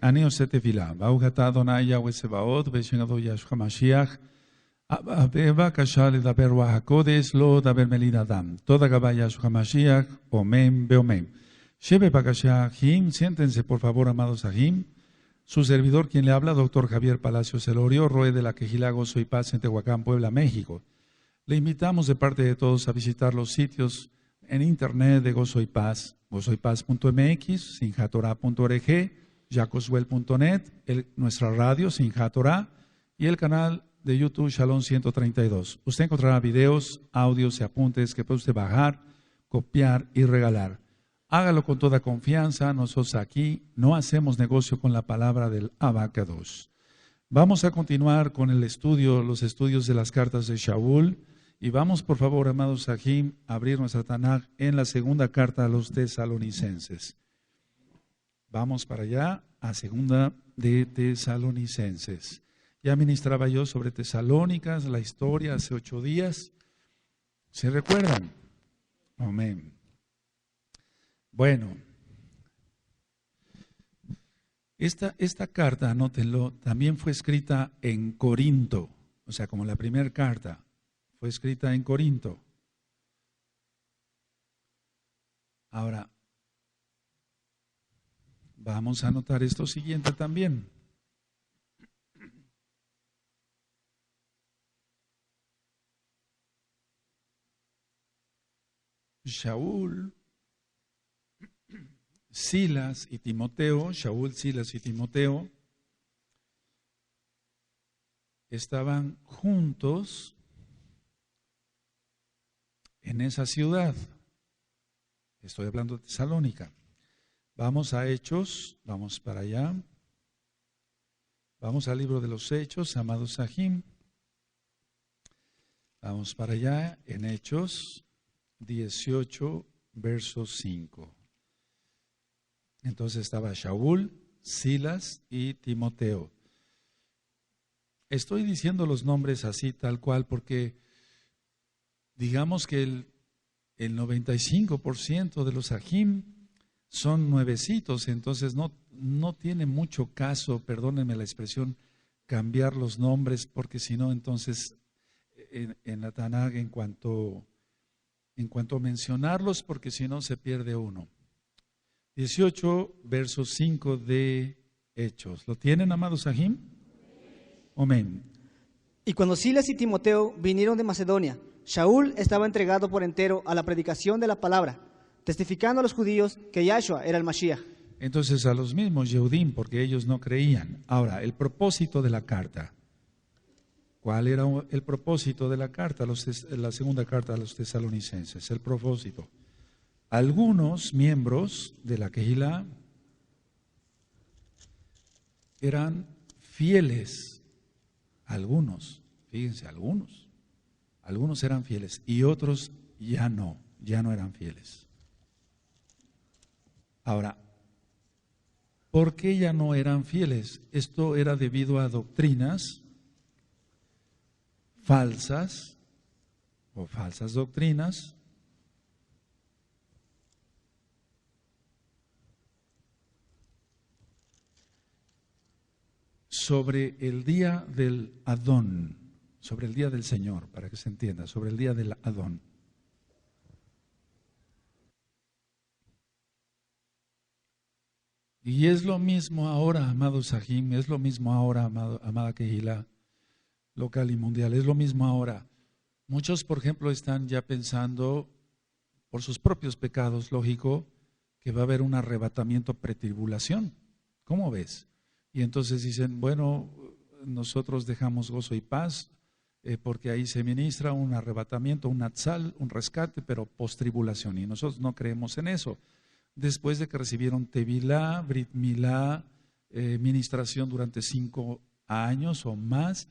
אני עושה תפילה. ברוך אתה אדוני יהוה צבאות, בשמתו ישוע המשיח. בבקשה לדבר רוח הקודש, לא דבר מלין אדם. Toda gaba Yahshua Mashiach, Omen, Beomen. Bebakasha Ajim, siéntense por favor, amados Ajim. Su servidor, quien le habla, doctor Javier Palacios Elorio, Roe de la Quejilá, Gozo y Paz en Tehuacán, Puebla, México. Le invitamos de parte de todos a visitar los sitios en internet de Gozo y Paz, gozoypaz.mx, sinjatorá.org, jacoswell.net, nuestra radio Sinjatorá y el canal de YouTube Shalom 132. Usted encontrará videos, audios y apuntes que puede usted bajar, copiar y regalar. Hágalo con toda confianza. Nosotros aquí no hacemos negocio con la palabra del Abacados. Vamos a continuar con el estudio, los estudios de las cartas de Shaul. Y vamos, por favor, amados Sahim, a abrir nuestra Tanaj en la segunda carta a los tesalonicenses. Vamos para allá, a segunda de Tesalonicenses. Ya ministraba yo sobre Tesalónicas, la historia hace 8 días. ¿Se recuerdan? Amén. Bueno, esta carta, anótenlo, también fue escrita en Corinto, o sea, como la primera carta, fue escrita en Corinto. Ahora, vamos a anotar esto siguiente también. Shaul, Silas y Timoteo, Shaul, Silas y Timoteo, estaban juntos en esa ciudad. Estoy hablando de Tesalónica. Vamos a Hechos, vamos para allá. Vamos al libro de los Hechos, amados Sahim. Vamos para allá en Hechos 18, verso 5. Entonces estaba Shaul, Silas y Timoteo. Estoy diciendo los nombres así tal cual porque digamos que el 95% de los Ajim son nuevecitos, entonces no tiene mucho caso, perdónenme la expresión, cambiar los nombres, porque si no, entonces en la Tanaj, en cuanto a mencionarlos, porque si no se pierde uno. 18, verso 5 de Hechos. ¿Lo tienen, amados Ajim? Amén. Y cuando Silas y Timoteo vinieron de Macedonia, Shaul estaba entregado por entero a la predicación de la palabra, testificando a los judíos que Yahshua era el Mashiach. Entonces a los mismos Yehudim, porque ellos no creían. Ahora, el propósito de la carta. ¿Cuál era el propósito de la carta, la segunda carta a los tesalonicenses? El propósito. Algunos miembros de la Quejilá eran fieles. Algunos, fíjense, algunos eran fieles y otros ya no eran fieles. Ahora, ¿por qué ya no eran fieles? Esto era debido a doctrinas falsas o falsas doctrinas sobre el día del Adón, sobre el día del Señor, para que se entienda, sobre el día del Adón. Y es lo mismo ahora, amado Sahim, es lo mismo ahora, amada Quejilá, local y mundial, es lo mismo ahora. Muchos, por ejemplo, están ya pensando, por sus propios pecados, lógico, que va a haber un arrebatamiento pretribulación. ¿Cómo ves? Y entonces dicen, bueno, nosotros dejamos Gozo y Paz, porque ahí se ministra un arrebatamiento, un atzal, un rescate, pero postribulación. Y nosotros no creemos en eso. Después de que recibieron Tevilá, Brit Milá, ministración durante 5 años o más,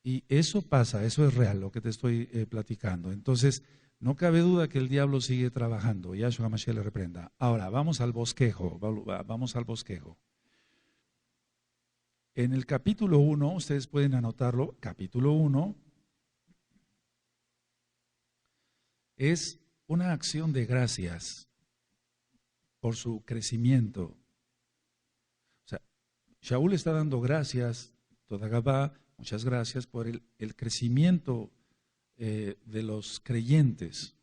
y eso pasa, eso es real, lo que te estoy platicando. Entonces, no cabe duda que el diablo sigue trabajando. Yahshua Mashiach le reprenda. Ahora, vamos al bosquejo, En el capítulo 1, ustedes pueden anotarlo, capítulo 1, es una acción de gracias por su crecimiento. O sea, Shaul está dando gracias, toda Gabá, muchas gracias por el crecimiento de los creyentes.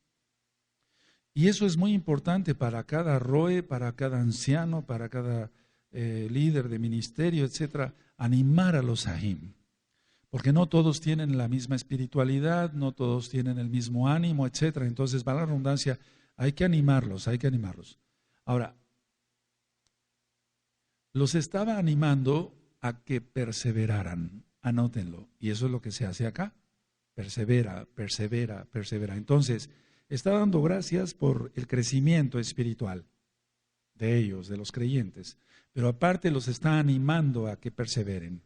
Y eso es muy importante para cada roe, para cada anciano, para cada líder de ministerio, etcétera, animar a los sahim. Porque no todos tienen la misma espiritualidad, no todos tienen el mismo ánimo, etcétera. Entonces, para la redundancia, hay que animarlos, hay que animarlos. Ahora, los estaba animando a que perseveraran, anótenlo. Y eso es lo que se hace acá. Persevera, persevera, persevera. Entonces, está dando gracias por el crecimiento espiritual de ellos, de los creyentes. Pero aparte los está animando a que perseveren.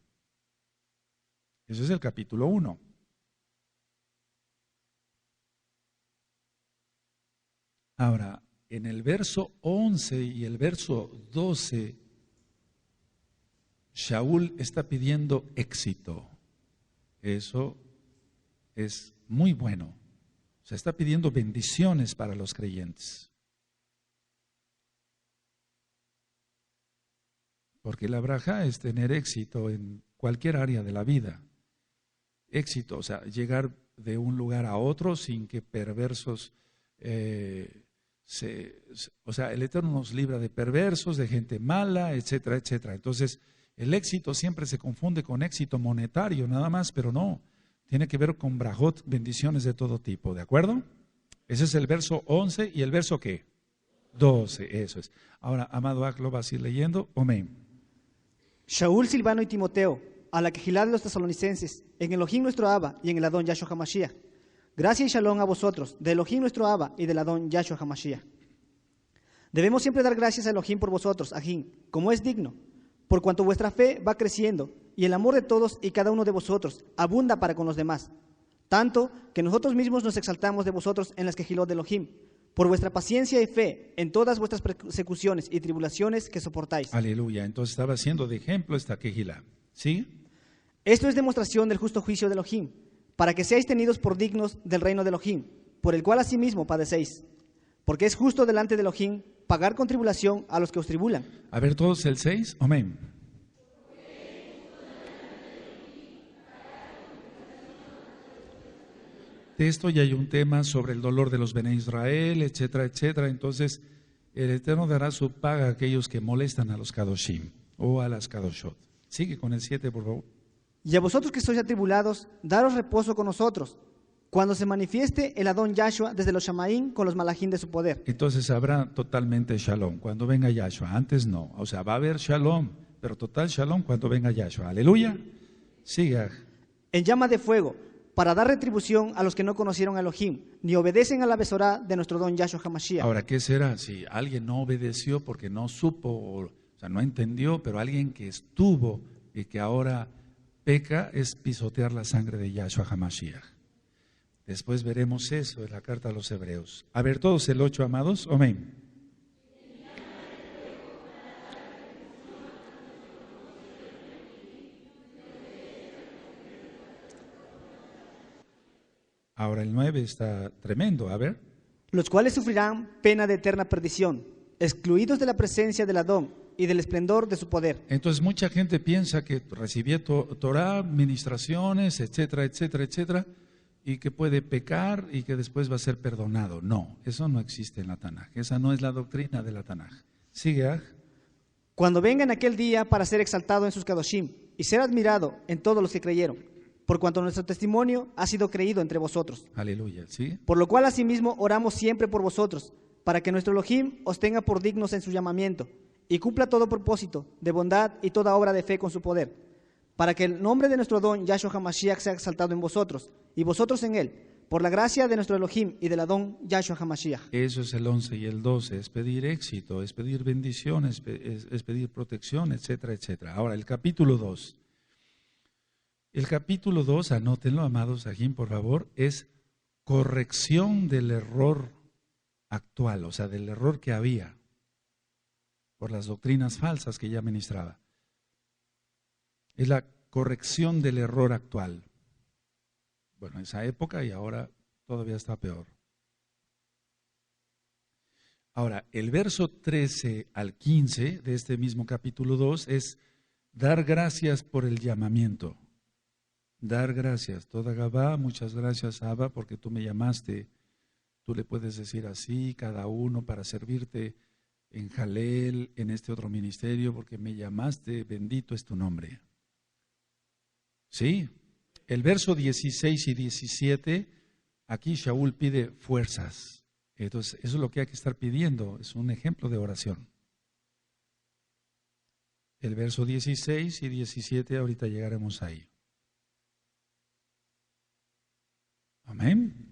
Eso es el capítulo 1. Ahora, en el verso 11 y el verso 12, Shaul está pidiendo éxito. Eso es muy bueno. O sea, está pidiendo bendiciones para los creyentes. Porque la braja es tener éxito en cualquier área de la vida. Éxito, o sea, llegar de un lugar a otro sin que perversos, o sea, el Eterno nos libra de perversos, de gente mala, etcétera, etcétera. Entonces, el éxito siempre se confunde con éxito monetario nada más, pero no, tiene que ver con brajot, bendiciones de todo tipo, ¿de acuerdo? Ese es el verso 11 y el verso ¿qué? 12, eso es. Ahora, amado Ak, lo vas a ir leyendo, amén. Shaul, Silvano y Timoteo, a la quejilá de los tesalonicenses, en Elohim nuestro Abba y en el Adón Yahshua HaMashiach. Gracia y shalom a vosotros, de Elohim nuestro Abba y del Adón Yahshua HaMashiach. Debemos siempre dar gracias a Elohim por vosotros, Ajín, como es digno, por cuanto vuestra fe va creciendo y el amor de todos y cada uno de vosotros abunda para con los demás, tanto que nosotros mismos nos exaltamos de vosotros en las quejilot de Elohim, por vuestra paciencia y fe en todas vuestras persecuciones y tribulaciones que soportáis. Aleluya, entonces estaba haciendo de ejemplo esta quejilá, ¿sí? Esto es demostración del justo juicio de Elohim, para que seáis tenidos por dignos del reino de Elohim, por el cual asimismo padecéis. Porque es justo delante de Elohim pagar con tribulación a los que os tribulan. A ver todos el 6, amén. De esto ya hay un tema sobre el dolor de los Bene Israel, etcétera, etcétera. Entonces, el Eterno dará su paga a aquellos que molestan a los Kadoshim o a las Kadoshot. Sigue con el 7, por favor. Y a vosotros que sois atribulados, daros reposo con nosotros, cuando se manifieste el Adón Yahshua desde los Shamaín con los Malachim de su poder. Entonces habrá totalmente shalom cuando venga Yahshua. Antes no. O sea, va a haber shalom, pero total shalom cuando venga Yahshua. Aleluya. Siga. En llama de fuego, para dar retribución a los que no conocieron a Elohim, ni obedecen a la besorá de nuestro don Yahshua HaMashiach. Ahora, ¿qué será? Si alguien no obedeció porque no supo, o sea, no entendió, pero alguien que estuvo y que ahora peca, es pisotear la sangre de Yahshua HaMashiach. Después veremos eso en la carta a los Hebreos. A ver, todos el 8, amados. Amén. Ahora el 9 está tremendo. A ver. Los cuales sufrirán pena de eterna perdición, excluidos de la presencia del Adón y del esplendor de su poder. Entonces mucha gente piensa que recibió Torah, ministraciones, etcétera, etcétera, etcétera, y que puede pecar y que después va a ser perdonado. No, eso no existe en la Tanaj. Esa no es la doctrina de la Tanaj. Sigue, Aj. Cuando venga en aquel día para ser exaltado en sus Kadoshim y ser admirado en todos los que creyeron, por cuanto nuestro testimonio ha sido creído entre vosotros. Aleluya, ¿sí? Por lo cual asimismo oramos siempre por vosotros, para que nuestro Elohim os tenga por dignos en su llamamiento y cumpla todo propósito de bondad y toda obra de fe con su poder, para que el nombre de nuestro don Yahshua HaMashiach sea exaltado en vosotros y vosotros en él, por la gracia de nuestro Elohim y del Adón Yahshua HaMashiach. Eso es el 11 y el 12, es pedir éxito, es pedir bendiciones, es pedir protección, etcétera, etcétera. Ahora, el capítulo 2. El capítulo 2, anótenlo, amados Ajín, por favor, es corrección del error actual, o sea, del error que había por las doctrinas falsas que ya ministraba. Es la corrección del error actual. Bueno, esa época y ahora todavía está peor. Ahora, el verso 13 al 15 de este mismo capítulo 2 es Dar gracias por el llamamiento. Dar gracias. Toda Gabá, muchas gracias, Abba, porque tú me llamaste. Tú le puedes decir así, cada uno, para servirte en Jalel, en este otro ministerio, porque me llamaste, bendito es tu nombre. Sí, el verso 16 y 17, aquí Shaul pide fuerzas. Entonces, eso es lo que hay que estar pidiendo, es un ejemplo de oración. El verso 16 y 17, ahorita llegaremos ahí. Amén.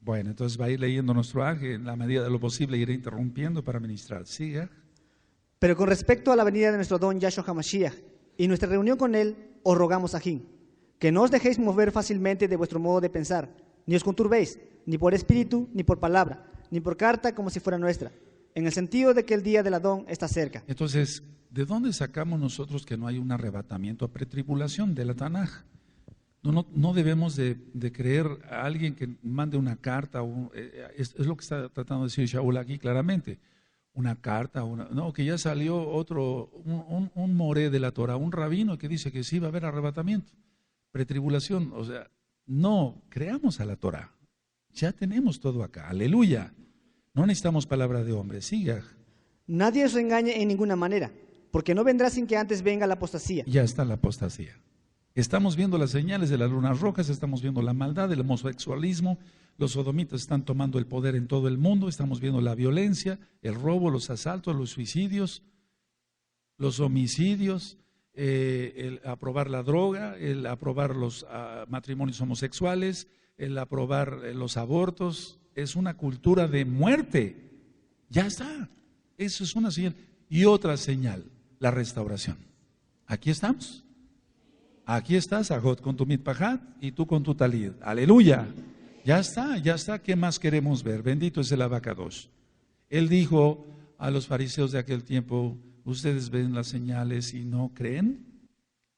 Bueno, entonces va a ir leyendo nuestro ángel, en la medida de lo posible iré interrumpiendo para ministrar. Siga. Pero con respecto a la venida de nuestro don Yahshua HaMashiach y nuestra reunión con él, os rogamos, Ajín, que no os dejéis mover fácilmente de vuestro modo de pensar, ni os conturbéis, ni por espíritu, ni por palabra, ni por carta como si fuera nuestra, en el sentido de que el día del Adón está cerca. Entonces, ¿de dónde sacamos nosotros que no hay un arrebatamiento a pretribulación de la Tanaj? No debemos de creer a alguien que mande una carta, es lo que está tratando de decir Shaul aquí claramente, una carta, no, que ya salió otro, un moré de la Torah, un rabino que dice que sí va a haber arrebatamiento, pretribulación, o sea, no, creamos a la Torah, ya tenemos todo acá, aleluya, no necesitamos palabra de hombre, siga. Nadie os engañe en ninguna manera, porque no vendrá sin que antes venga la apostasía. Ya está la apostasía. Estamos viendo las señales de las lunas rojas, estamos viendo la maldad, el homosexualismo, los sodomitas están tomando el poder en todo el mundo, estamos viendo la violencia, el robo, los asaltos, los suicidios, los homicidios, el aprobar la droga, el aprobar los matrimonios homosexuales, el aprobar los abortos, es una cultura de muerte. Ya está, eso es una señal. Y otra señal, la restauración. Aquí estamos. Aquí estás, Ajot, con tu mitpahat y tú con tu talid. Aleluya. Ya está. ¿Qué más queremos ver? Bendito es el abacados. Él dijo a los fariseos de aquel tiempo, ustedes ven las señales y no creen,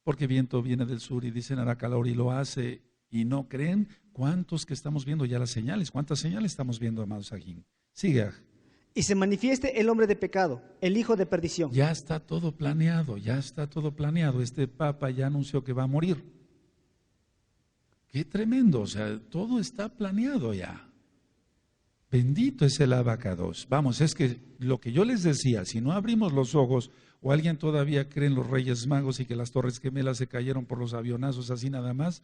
porque viento viene del sur y dicen hará calor y lo hace y no creen. ¿Cuántos que estamos viendo ya las señales? ¿Cuántas señales estamos viendo, amados Ajín? Siga. Y se manifieste el hombre de pecado, el hijo de perdición. Ya está todo planeado, ya está todo planeado. Este Papa ya anunció que va a morir. Qué tremendo, o sea, todo está planeado ya. Bendito es el abacados. Vamos, es que lo que yo les decía, si no abrimos los ojos, o alguien todavía cree en los Reyes Magos y que las Torres Gemelas se cayeron por los avionazos así nada más,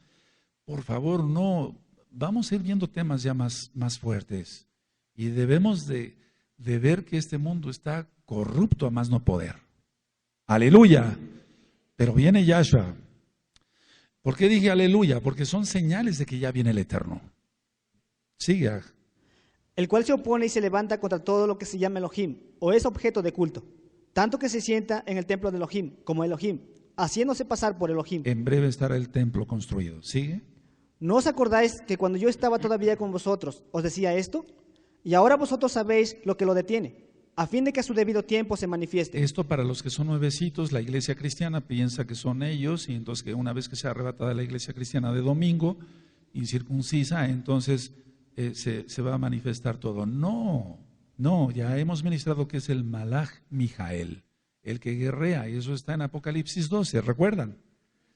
por favor, no, vamos a ir viendo temas ya más fuertes. Y debemos de ver que este mundo está corrupto a más no poder. Aleluya. Pero viene Yahshua. ¿Por qué dije aleluya? Porque son señales de que ya viene el Eterno. Siga. El cual se opone y se levanta contra todo lo que se llama Elohim, o es objeto de culto, tanto que se sienta en el templo de Elohim, como Elohim, haciéndose pasar por Elohim. En breve estará el templo construido. ¿Sigue? ¿No os acordáis que cuando yo estaba todavía con vosotros, os decía esto? Y ahora vosotros sabéis lo que lo detiene, a fin de que a su debido tiempo se manifieste. Esto para los que son nuevecitos, la iglesia cristiana piensa que son ellos, y entonces que una vez que sea arrebatada la iglesia cristiana de domingo, incircuncisa, entonces se va a manifestar todo. No, ya hemos ministrado que es el Malach Mijael, el que guerrea, y eso está en Apocalipsis 12, ¿recuerdan?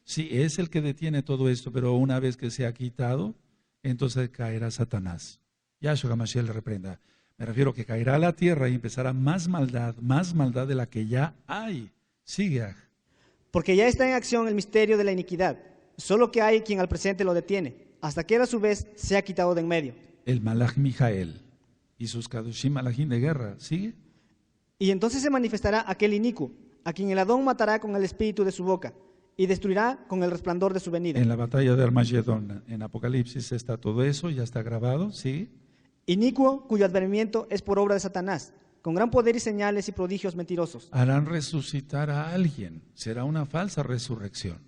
Sí, es el que detiene todo esto, pero una vez que se ha quitado, entonces caerá Satanás. Yahshua HaMashiach le reprenda. Me refiero que caerá a la tierra y empezará más maldad de la que ya hay. Sigue. Porque ya está en acción el misterio de la iniquidad, solo que hay quien al presente lo detiene, hasta que él a su vez se ha quitado de en medio. El Malach Mijael y sus Kadoshim Malachim de guerra. ¿Sigue? Y entonces se manifestará aquel inicuo, a quien el Adón matará con el espíritu de su boca, y destruirá con el resplandor de su venida. En la batalla de Armagedón, en Apocalipsis está todo eso, ya está grabado. ¿Sí? Inicuo, cuyo advenimiento es por obra de Satanás, con gran poder y señales y prodigios mentirosos. Harán resucitar a alguien, será una falsa resurrección.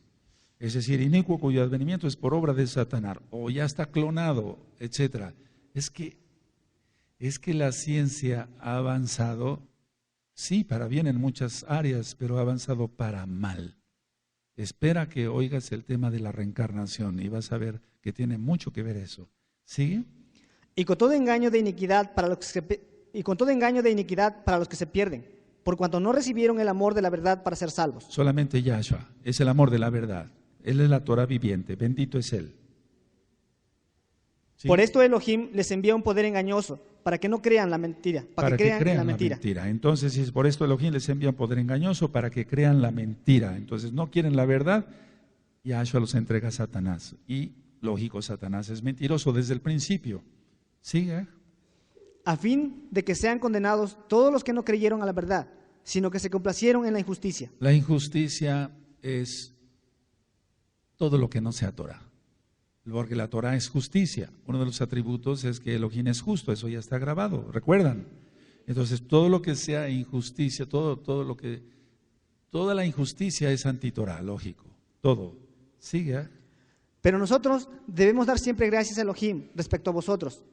Es decir, inicuo cuyo advenimiento es por obra de Satanás, o ya está clonado, etcétera. Es que la ciencia ha avanzado, sí, para bien en muchas áreas, pero ha avanzado para mal. Espera que oigas el tema de la reencarnación y vas a ver que tiene mucho que ver eso. ¿Sigue? Y con todo engaño de iniquidad para los que se pierden, por cuanto no recibieron el amor de la verdad para ser salvos. Solamente Yahshua es el amor de la verdad. Él es la Torah viviente, bendito es Él. ¿Sí? Por esto Elohim les envía un poder engañoso, para que no crean la mentira, para que crean la mentira. Entonces, si es por esto Elohim les envía un poder engañoso para que crean la mentira. Entonces, no quieren la verdad, Yahshua los entrega a Satanás. Y, lógico, Satanás es mentiroso desde el principio. ¿Sigue? A fin de que sean condenados todos los que no creyeron a la verdad, sino que se complacieron en la injusticia. La injusticia es todo lo que no sea Torah. Porque la Torah es justicia. Uno de los atributos es que Elohim es justo, eso ya está grabado, ¿recuerdan? Entonces, todo lo que sea injusticia, toda la injusticia es anti-Torah, lógico, todo. Sigue. Pero nosotros debemos dar siempre gracias a Elohim respecto a vosotros,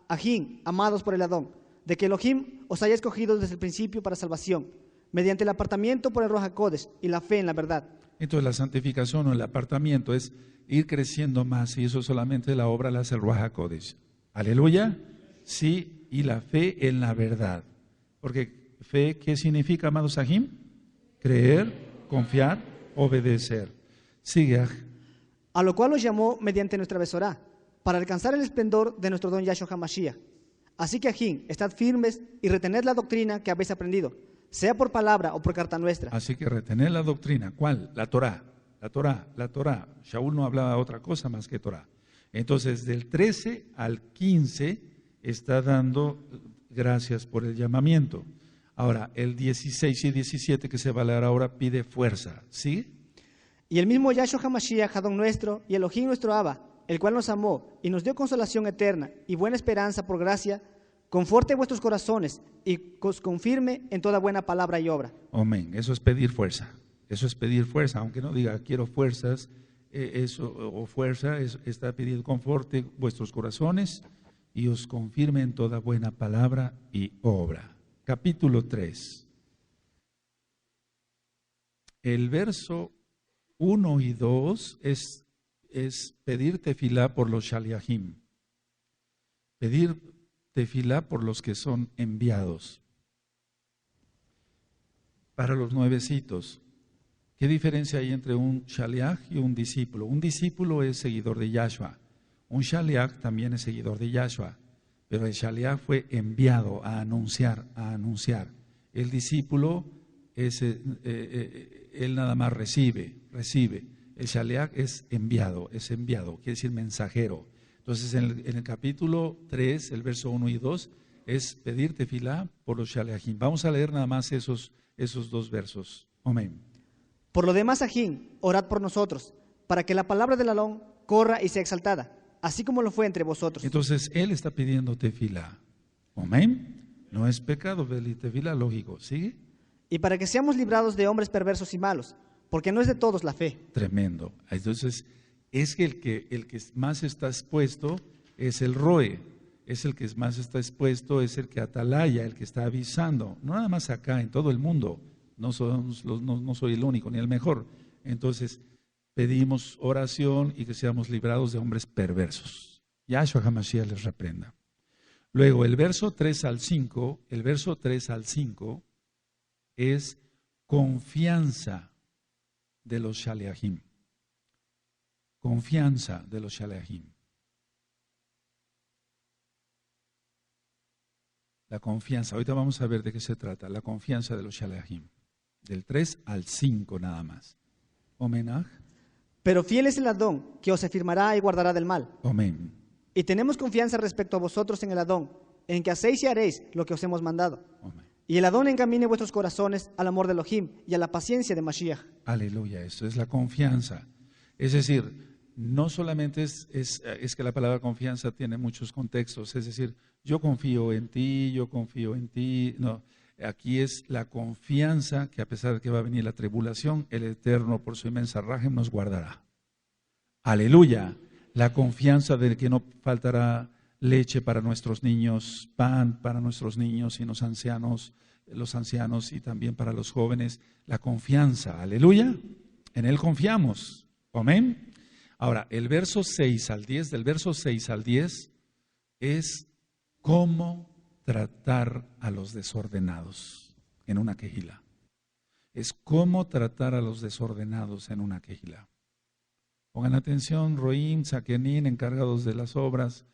Ajín, amados por el Adón, de que Elohim os haya escogido desde el principio para salvación, mediante el apartamiento por el Ruach HaKodesh y la fe en la verdad. Entonces, la santificación o el apartamiento es ir creciendo más, y eso solamente la obra la hace el Ruach HaKodesh. Aleluya. Sí, y la fe en la verdad. Porque fe, ¿qué significa, amados Ajim? Creer, confiar, obedecer. Sigue. A lo cual os llamó mediante nuestra besorá, para alcanzar el esplendor de nuestro don Yahshua HaMashiach. Así que, Ajim, estad firmes y retened la doctrina que habéis aprendido, sea por palabra o por carta nuestra. Así que retened la doctrina. ¿Cuál? La Torah. La Torah. Shaul no hablaba otra cosa más que Torah. Entonces, del 13 al 15 está dando gracias por el llamamiento. Ahora, el 16 y 17 que se va a leer ahora pide fuerza. ¿Sí? Y el mismo Yahshua HaMashiach, Adón nuestro, y Elohim nuestro Abba, el cual nos amó y nos dio consolación eterna y buena esperanza por gracia, conforte vuestros corazones y os confirme en toda buena palabra y obra. Amén. Eso es pedir fuerza. Eso es pedir fuerza, aunque no diga quiero fuerzas, está pidiendo conforte vuestros corazones y os confirme en toda buena palabra y obra. Capítulo 3. El verso 1 y 2 es pedir tefilá por los shaliachim. Pedir tefilá por los que son enviados. Para los nuevecitos. ¿Qué diferencia hay entre un shaliach y un discípulo? Un discípulo es seguidor de Yahshua. Un shaliach también es seguidor de Yahshua. Pero el shaliach fue enviado a anunciar. El discípulo él nada más recibe. El shaliach es enviado, quiere decir mensajero. Entonces en el capítulo 3, el verso 1 y 2, es pedir tefilá por los shaliachim. Vamos a leer nada más esos dos versos. Amén. Por lo demás, Ajín, orad por nosotros, para que la palabra del Alón corra y sea exaltada, así como lo fue entre vosotros. Entonces, él está pidiendo tefilá. Amén. No es pecado pedir tefilá, lógico. ¿Sigue? Y para que seamos librados de hombres perversos y malos, porque no es de todos la fe. Tremendo. Entonces, es que el que más está expuesto es el roe. Es el que más está expuesto, es el que atalaya, el que está avisando. No nada más acá, en todo el mundo. No soy el único ni el mejor. Entonces, pedimos oración y que seamos librados de hombres perversos. Yahshua HaMashiach les reprenda. Luego, el verso 3 al 5 es confianza de los shaliachim. Confianza de los shaliachim. La confianza, ahorita vamos a ver de qué se trata, la confianza de los shaliachim. Del 3 al 5 nada más. Omenaj. Pero fiel es el Adón, que os afirmará y guardará del mal. Amén. Y tenemos confianza respecto a vosotros en el Adón, en que hacéis y haréis lo que os hemos mandado. Amén. Y el Adón encamine vuestros corazones al amor de Elohim y a la paciencia de Mashiach. Aleluya, eso es la confianza. Es decir, no solamente es que la palabra confianza tiene muchos contextos, es decir, yo confío en ti, no. Aquí es la confianza que a pesar de que va a venir la tribulación, el Eterno por su inmensa rajem nos guardará. Aleluya. La confianza de que no faltará leche para nuestros niños, pan para nuestros niños y los ancianos y también para los jóvenes. La confianza. Aleluya. En Él confiamos. Amén. Ahora, el verso 6 al 10, del verso 6 al 10 es cómo tratar a los desordenados. en una quejilá. Es cómo tratar a los desordenados en una quejilá. Pongan atención, Roim, Sakenin, encargados de las obras,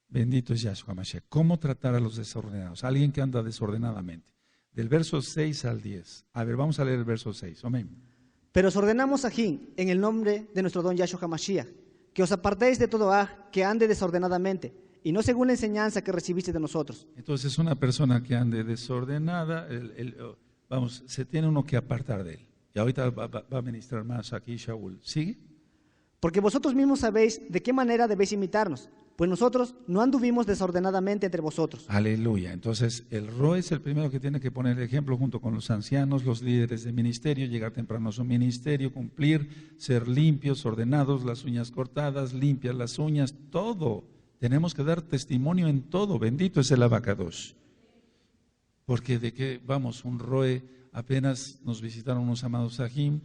bendito es Yahshua Mashiach. ¿Cómo tratar a los desordenados? Alguien que anda desordenadamente. Del verso 6 al 10. A ver, vamos a leer el verso 6. Amén. Pero os ordenamos, Ajín, en el nombre de nuestro don Yahshua HaMashiach, que os apartéis de todo aj que ande desordenadamente, y no según la enseñanza que recibiste de nosotros. Entonces, una persona que ande desordenada, se tiene uno que apartar de él. Y ahorita va a ministrar más aquí Shaul. ¿Sigue? Porque vosotros mismos sabéis de qué manera debéis imitarnos, pues nosotros no anduvimos desordenadamente entre vosotros. Aleluya. Entonces, el Roe es el primero que tiene que poner el ejemplo junto con los ancianos, los líderes de ministerio, llegar temprano a su ministerio, cumplir, ser limpios, ordenados, las uñas cortadas, limpias las uñas, todo. Tenemos que dar testimonio en todo. Bendito es el abacados. Porque de que, vamos, un Roe, apenas nos visitaron unos amados Sahim.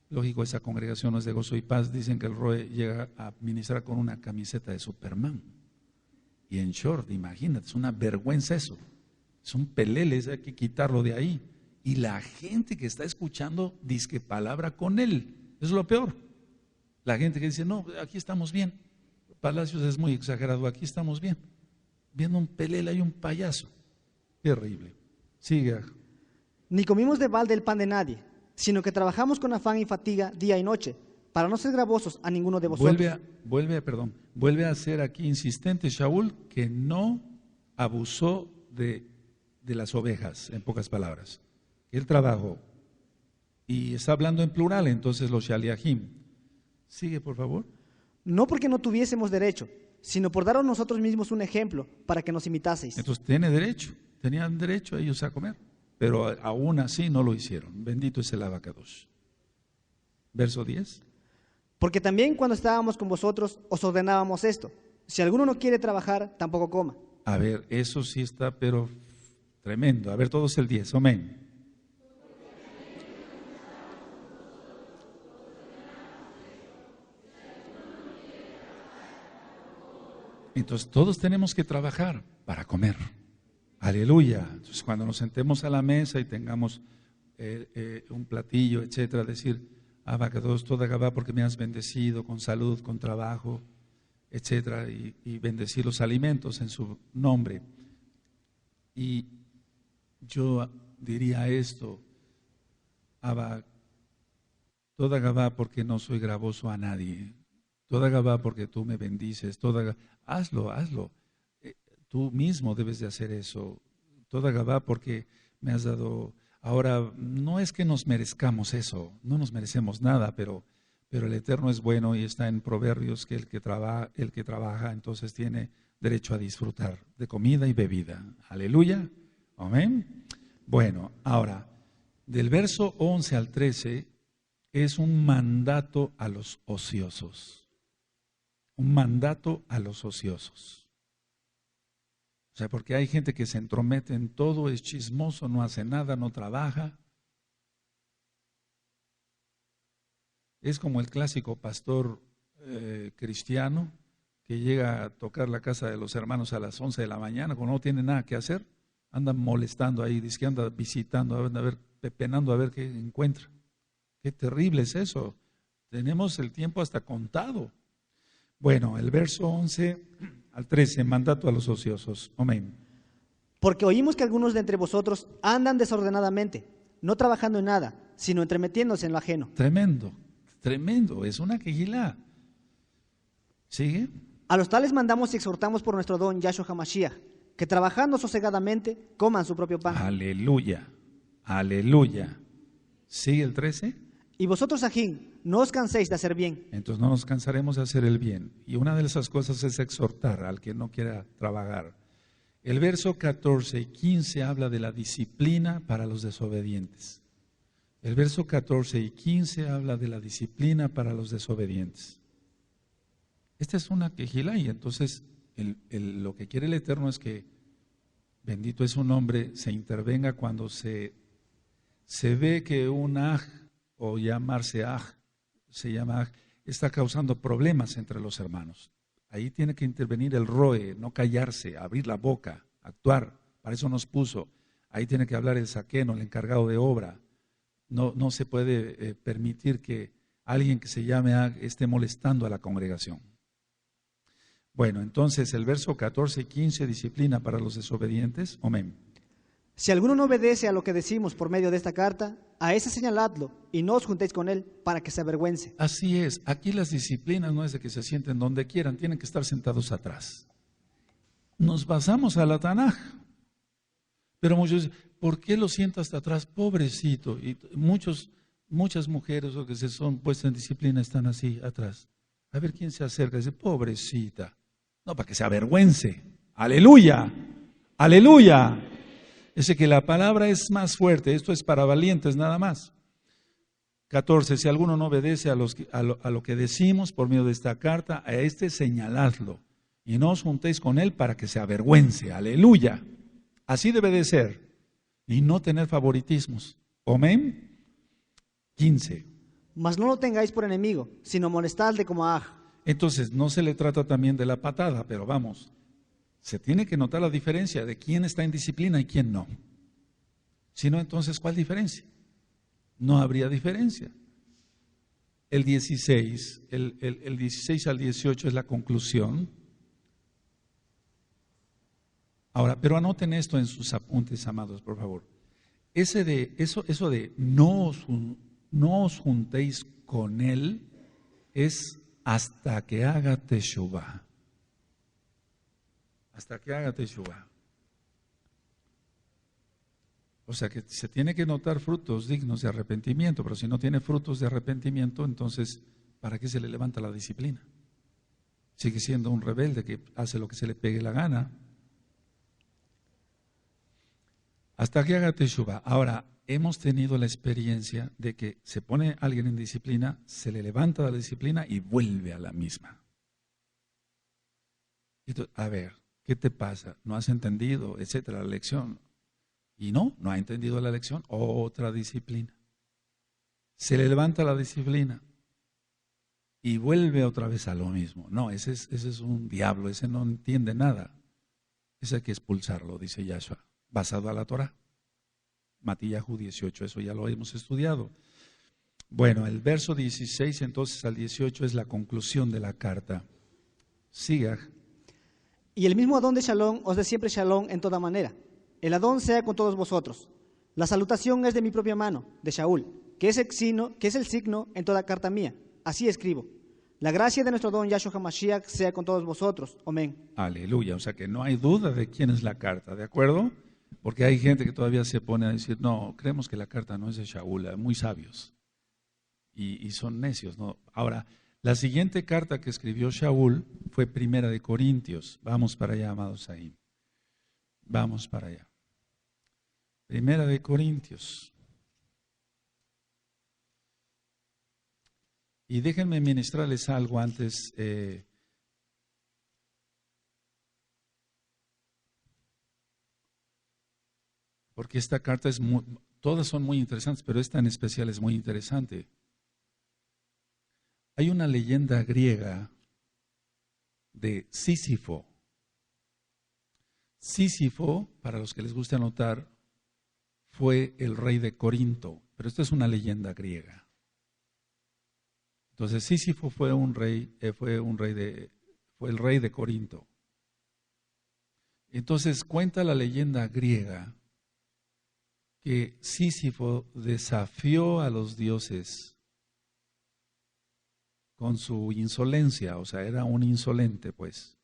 Lógico, esa congregación no es de gozo y paz. Dicen que el Roe llega a ministrar con una camiseta de Superman y en short, imagínate, es una vergüenza eso. Es un pelele, hay que quitarlo de ahí. Y la gente que está escuchando dice que palabra con él. Eso es lo peor. La gente que dice, no, aquí estamos bien. Palacios es muy exagerado, aquí estamos bien. Viendo un pelele hay un payaso. Terrible. Sigue. Ni comimos de balde el pan de nadie, sino que trabajamos con afán y fatiga día y noche, para no ser gravosos a ninguno de vosotros. Vuelve a ser aquí insistente Shaul que no abusó de las ovejas, en pocas palabras. Él trabajó y está hablando en plural, entonces los shaliahim. Sigue, por favor. No porque no tuviésemos derecho, sino por daros nosotros mismos un ejemplo para que nos imitaseis. Entonces tenían derecho ellos a comer. Pero aún así no lo hicieron. Bendito es el abacados. Verso 10. Porque también cuando estábamos con vosotros os ordenábamos esto: si alguno no quiere trabajar, tampoco coma. A ver, eso sí está, pero tremendo. A ver, todos el 10. Amén. Entonces todos tenemos que trabajar para comer. Aleluya. Entonces, cuando nos sentemos a la mesa y tengamos un platillo, etcétera, decir, abacados, toda Gabá, porque me has bendecido con salud, con trabajo, etcétera, y bendecir los alimentos en su nombre. Y yo diría esto, toda Gabá, porque no soy gravoso a nadie, toda Gabá, porque tú me bendices, hazlo. Tú mismo debes de hacer eso. Toda Gabá porque me has dado. Ahora, no es que nos merezcamos eso, no nos merecemos nada, pero el Eterno es bueno y está en Proverbios que el que trabaja entonces tiene derecho a disfrutar de comida y bebida. Aleluya. Amén. Bueno, ahora, del verso 11 al 13 es un mandato a los ociosos. Un mandato a los ociosos. O sea, porque hay gente que se entromete en todo, es chismoso, no hace nada, no trabaja. Es como el clásico pastor cristiano que llega a tocar la casa de los hermanos a las 11 de la mañana, cuando no tiene nada que hacer, anda molestando ahí, dice que anda visitando, anda pepenando a ver qué encuentra. Qué terrible es eso. Tenemos el tiempo hasta contado. Bueno, el verso 11 al 13, mandato a los ociosos. Amén. Porque oímos que algunos de entre vosotros andan desordenadamente, no trabajando en nada, sino entremetiéndose en lo ajeno. Tremendo, es una quejilá. ¿Sigue? A los tales mandamos y exhortamos por nuestro don Yahshua HaMashiach, que trabajando sosegadamente coman su propio pan. Aleluya. ¿Sigue el 13? Y vosotros, Ajín, no os canséis de hacer bien. Entonces no nos cansaremos de hacer el bien. Y una de esas cosas es exhortar al que no quiera trabajar. El verso 14 y 15 habla de la disciplina para los desobedientes. El verso 14 y 15 habla de la disciplina para los desobedientes. Esta es una quejilá y entonces lo que quiere el Eterno es que, bendito es su nombre, se intervenga cuando se ve que un aj, o llamarse aj, se llama aj, está causando problemas entre los hermanos. Ahí tiene que intervenir el Roe, no callarse, abrir la boca, actuar. Para eso nos puso. Ahí tiene que hablar el saqueno, el encargado de obra. No se puede permitir que alguien que se llame esté molestando a la congregación. Bueno, entonces el verso 14 y 15, disciplina para los desobedientes. Amén. Si alguno no obedece a lo que decimos por medio de esta carta, a ese señaladlo y no os juntéis con él para que se avergüence. Así es, aquí las disciplinas no es de que se sienten donde quieran, tienen que estar sentados atrás. Nos basamos a la Tanaj, pero muchos dicen, ¿por qué lo sienta hasta atrás? Pobrecito. Y muchas mujeres o que se son puestas en disciplina están así atrás. A ver quién se acerca y dice, pobrecita. No, para que se avergüence. Aleluya, aleluya. Es que la palabra es más fuerte, esto es para valientes nada más. 14, si alguno no obedece a lo que decimos por medio de esta carta, a este señaladlo y no os juntéis con él para que se avergüence. Aleluya. Así debe de ser y no tener favoritismos. Amén. 15. Mas no lo tengáis por enemigo, sino molestadle como a Aj. Entonces no se le trata también de la patada, pero vamos. Se tiene que notar la diferencia de quién está en disciplina y quién no. Si no, entonces, ¿cuál diferencia? No habría diferencia. El 16, el 16 al 18 es la conclusión. Ahora, pero anoten esto en sus apuntes, amados, por favor. Eso de no os juntéis con él es hasta que haga teshuvah. Hasta que haga teshuvah. O sea que se tiene que notar frutos dignos de arrepentimiento, pero si no tiene frutos de arrepentimiento, entonces, ¿para qué se le levanta la disciplina? Sigue siendo un rebelde que hace lo que se le pegue la gana. Hasta que haga teshuvah. Ahora, hemos tenido la experiencia de que se pone alguien en disciplina, se le levanta de la disciplina y vuelve a la misma. Entonces, a ver, ¿qué te pasa? ¿No has entendido, etcétera, la lección? Y no ha entendido la lección, otra disciplina. Se le levanta la disciplina y vuelve otra vez a lo mismo. No, ese es un diablo, ese no entiende nada. Ese hay que expulsarlo, dice Yahshua, basado a la Torah. Matillahu 18, eso ya lo hemos estudiado. Bueno, el verso 16 entonces al 18 es la conclusión de la carta. Siga. Y el mismo Adón de Shalom os dé siempre Shalom en toda manera. El Adón sea con todos vosotros. La salutación es de mi propia mano, de Shaul, que es el signo en toda carta mía. Así escribo. La gracia de nuestro Adón Yahshua HaMashiach sea con todos vosotros. Amén. Aleluya. O sea que no hay duda de quién es la carta, ¿de acuerdo? Porque hay gente que todavía se pone a decir, no, creemos que la carta no es de Shaul, muy sabios. Y son necios, ¿no? Ahora, la siguiente carta que escribió Shaul fue Primera de Corintios. Vamos para allá, amados ahí. Vamos para allá. Primera de Corintios. Y déjenme ministrarles algo antes. Porque esta carta todas son muy interesantes, pero esta en especial es muy interesante. Hay una leyenda griega de Sísifo. Sísifo, para los que les guste anotar, fue el rey de Corinto, pero esta es una leyenda griega. Entonces Sísifo fue el rey de Corinto. Entonces cuenta la leyenda griega que Sísifo desafió a los dioses con su insolencia, o sea, era un insolente, pues.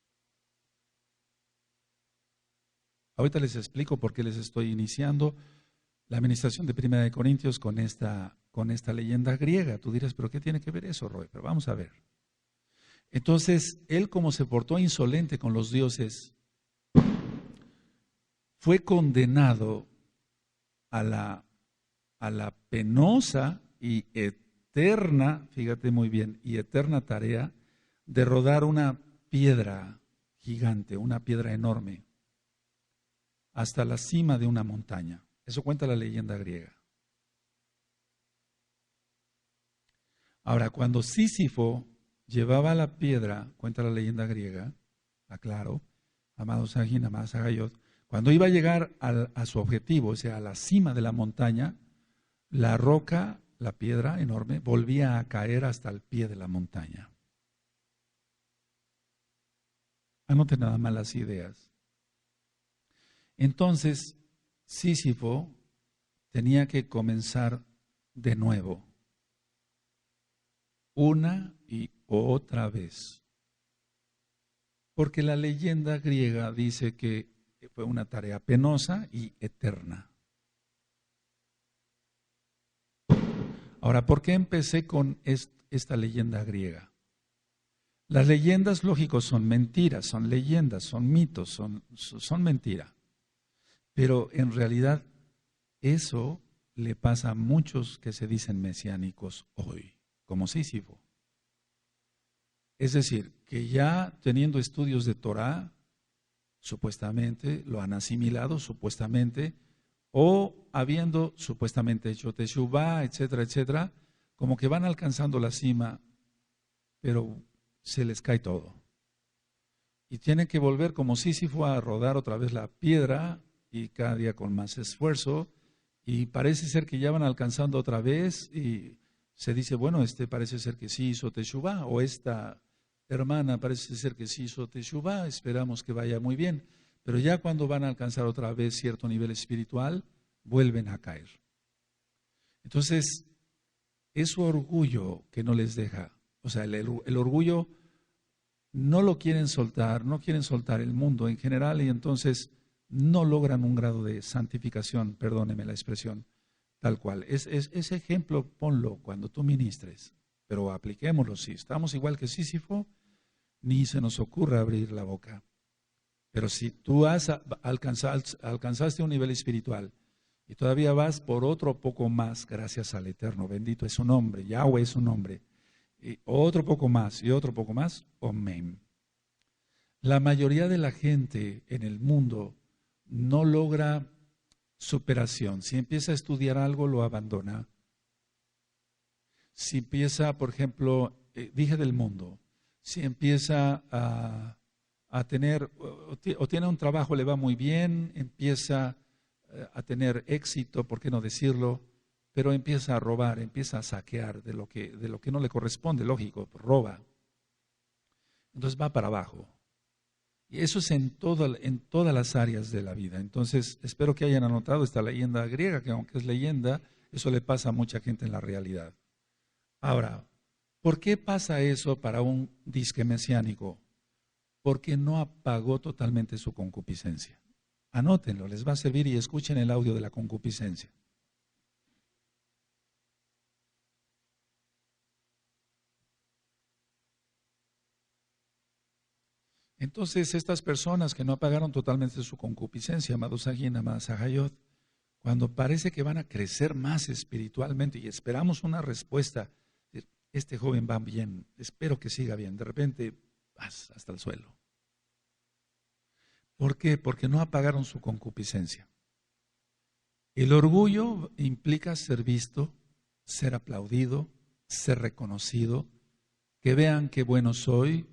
Ahorita les explico por qué les estoy iniciando la administración de Primera de Corintios con esta leyenda griega. Tú dirás, ¿pero qué tiene que ver eso, Roy? Pero vamos a ver. Entonces, él como se portó insolente con los dioses, fue condenado a la penosa y eterna, fíjate muy bien, y eterna tarea de rodar una piedra gigante, una piedra enorme, hasta la cima de una montaña. Eso cuenta la leyenda griega. Ahora, cuando Sísifo llevaba la piedra, cuenta la leyenda griega, aclaro, amados Ajín, amadas Agayot, Cuando iba a llegar a su objetivo, o sea, a la cima de la montaña, la roca, la piedra enorme, volvía a caer hasta el pie de la montaña. Anoten nada más las ideas. Entonces, Sísifo tenía que comenzar de nuevo, una y otra vez. Porque la leyenda griega dice que fue una tarea penosa y eterna. Ahora, ¿por qué empecé con esta leyenda griega? Las leyendas, lógicos, son mentiras, son leyendas, son mitos, son mentira. Pero en realidad eso le pasa a muchos que se dicen mesiánicos hoy, como Sísifo. Es decir, que ya teniendo estudios de Torah, supuestamente lo han asimilado, supuestamente, o habiendo supuestamente hecho teshuvá, etcétera, etcétera, como que van alcanzando la cima, pero se les cae todo. Y tienen que volver como Sísifo a rodar otra vez la piedra, y cada día con más esfuerzo, y parece ser que ya van alcanzando otra vez, y se dice, bueno, parece ser que sí hizo teshuvá, o esta hermana parece ser que sí hizo teshuvá, esperamos que vaya muy bien, pero ya cuando van a alcanzar otra vez cierto nivel espiritual, vuelven a caer. Entonces, es su orgullo que no les deja, o sea, el orgullo no lo quieren soltar, no quieren soltar el mundo en general, y entonces no logran un grado de santificación, perdóneme la expresión, tal cual. Ese ejemplo ponlo cuando tú ministres, pero apliquémoslo. Si estamos igual que Sísifo, ni se nos ocurra abrir la boca. Pero si tú alcanzaste un nivel espiritual y todavía vas por otro poco más, gracias al Eterno, bendito es su nombre, Yahweh es su nombre, y otro poco más y otro poco más, amén. La mayoría de la gente en el mundo no logra superación. Si empieza a estudiar algo, lo abandona. Si empieza, por ejemplo, dije del mundo, si empieza a tener, o tiene un trabajo, le va muy bien, empieza a tener éxito, ¿por qué no decirlo? Pero empieza a robar, empieza a saquear de lo que no le corresponde, lógico, roba. Entonces va para abajo. Y eso es en todas las áreas de la vida. Entonces, espero que hayan anotado esta leyenda griega, que aunque es leyenda, eso le pasa a mucha gente en la realidad. Ahora, ¿por qué pasa eso para un disque mesiánico? Porque no apagó totalmente su concupiscencia. Anótenlo, les va a servir, y escuchen el audio de la concupiscencia. Entonces, estas personas que no apagaron totalmente su concupiscencia, amados Agin, amados Ajayot, cuando parece que van a crecer más espiritualmente y esperamos una respuesta, este joven va bien, espero que siga bien, de repente vas hasta el suelo. ¿Por qué? Porque no apagaron su concupiscencia. El orgullo implica ser visto, ser aplaudido, ser reconocido, que vean qué bueno soy,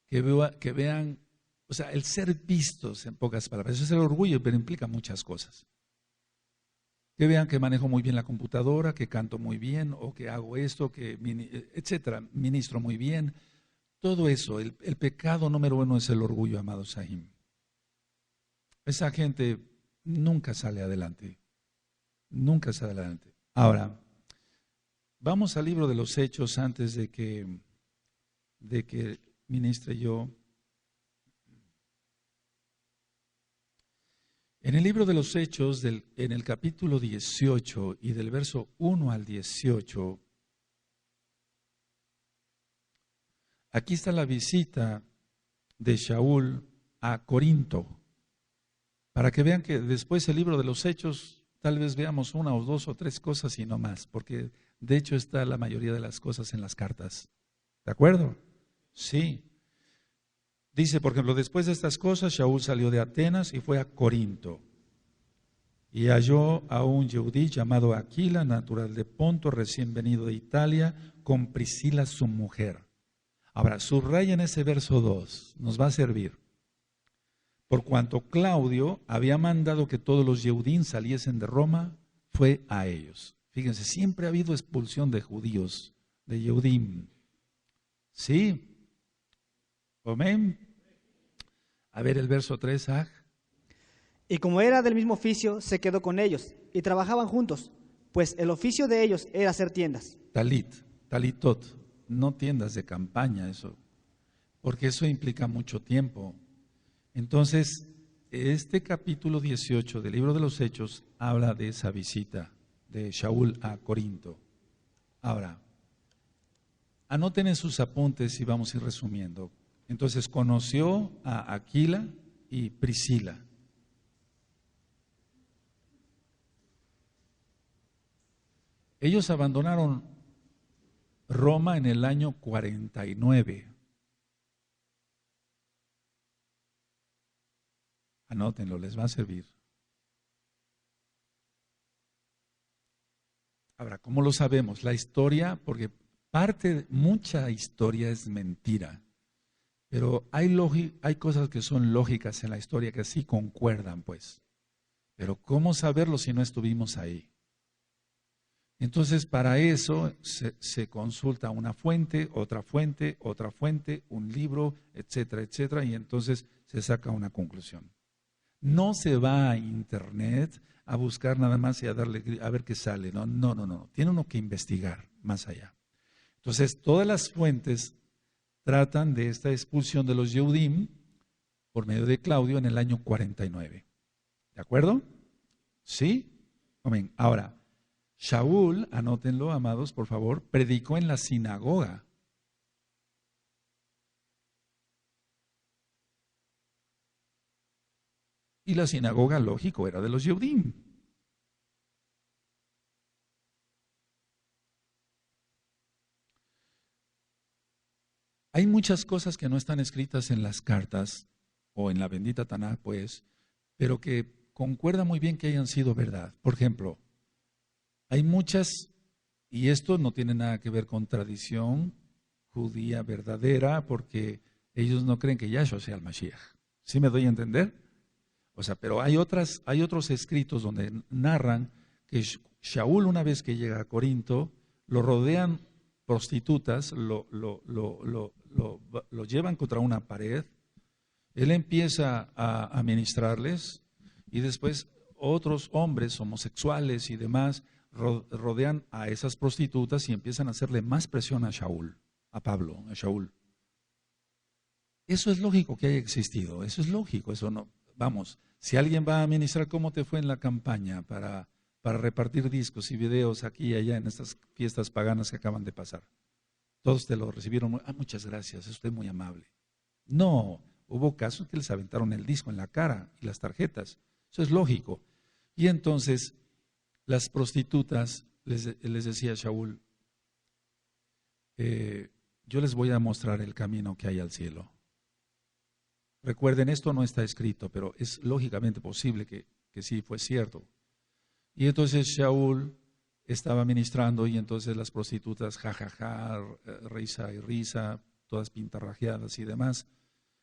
que vean, o sea, el ser vistos, en pocas palabras. Eso es el orgullo, pero implica muchas cosas. Que vean que manejo muy bien la computadora, que canto muy bien, o que hago esto, etcétera, ministro muy bien. Todo eso, el pecado número uno es el orgullo, amado Sahim. Esa gente nunca sale adelante. Nunca sale adelante. Ahora, vamos al libro de los Hechos antes de que ministre yo. En el libro de los Hechos, en el capítulo 18 y del verso 1 al 18, aquí está la visita de Shaul a Corinto, para que vean que después el libro de los Hechos tal vez veamos una o dos o tres cosas y no más, porque de hecho está la mayoría de las cosas en las cartas. ¿De acuerdo? Sí. Dice, por ejemplo, después de estas cosas, Shaul salió de Atenas y fue a Corinto. Y halló a un yehudí llamado Aquila, natural de Ponto, recién venido de Italia, con Priscila su mujer. Ahora, subrayen ese verso 2, nos va a servir. por cuanto Claudio había mandado que todos los Yehudim saliesen de Roma, fue a ellos. Fíjense, siempre ha habido expulsión de judíos, de Yehudim. ¿Sí? Amén. A ver el verso 3, Aj. Y como era del mismo oficio, se quedó con ellos y trabajaban juntos, pues el oficio de ellos era hacer tiendas. Talitot, no tiendas de campaña, eso, porque eso implica mucho tiempo. Entonces, este capítulo 18 del libro de los Hechos habla de esa visita de Shaul a Corinto. Ahora, anoten en sus apuntes y vamos a ir resumiendo. Entonces, conoció a Aquila y Priscila. Ellos abandonaron Roma en el año 49. Anótenlo, les va a servir. Ahora, ¿cómo lo sabemos? La historia, porque mucha historia es mentira, pero hay cosas que son lógicas en la historia que sí concuerdan, pues. Pero ¿cómo saberlo si no estuvimos ahí? Entonces, para eso se consulta una fuente, un libro, etcétera, etcétera, y entonces se saca una conclusión. No se va a internet a buscar nada más y a ver qué sale. No. Tiene uno que investigar más allá. Entonces, todas las fuentes tratan de esta expulsión de los Yehudim por medio de Claudio en el año 49. ¿De acuerdo? ¿Sí? Amén. Ahora, Shaul, anótenlo, amados, por favor, predicó en la sinagoga. Y la sinagoga, lógico, era de los Yehudim. Hay muchas cosas que no están escritas en las cartas o en la bendita Taná, pues, pero que concuerda muy bien que hayan sido verdad. Por ejemplo, hay muchas, y esto no tiene nada que ver con tradición judía verdadera, porque ellos no creen que Yahshua sea el Mashiach. ¿Sí me doy a entender? O sea, pero hay otros escritos donde narran que Shaul, una vez que llega a Corinto, lo rodean prostitutas, lo llevan contra una pared, él empieza a ministrarles y después otros hombres homosexuales y demás rodean a esas prostitutas y empiezan a hacerle más presión a Shaul, a Shaul. Eso es lógico que haya existido, eso es lógico, eso no. Vamos, si alguien va a ministrar cómo te fue en la campaña para repartir discos y videos aquí y allá en estas fiestas paganas que acaban de pasar, todos te lo recibieron, muchas gracias, es usted muy amable. No, hubo casos que les aventaron el disco en la cara y las tarjetas, eso es lógico. Y entonces las prostitutas les decía a Shaul, yo les voy a mostrar el camino que hay al cielo. Recuerden, esto no está escrito, pero es lógicamente posible que sí fue cierto. Y entonces Shaul estaba ministrando y entonces las prostitutas, jajaja, risa y risa, todas pintarrajeadas y demás,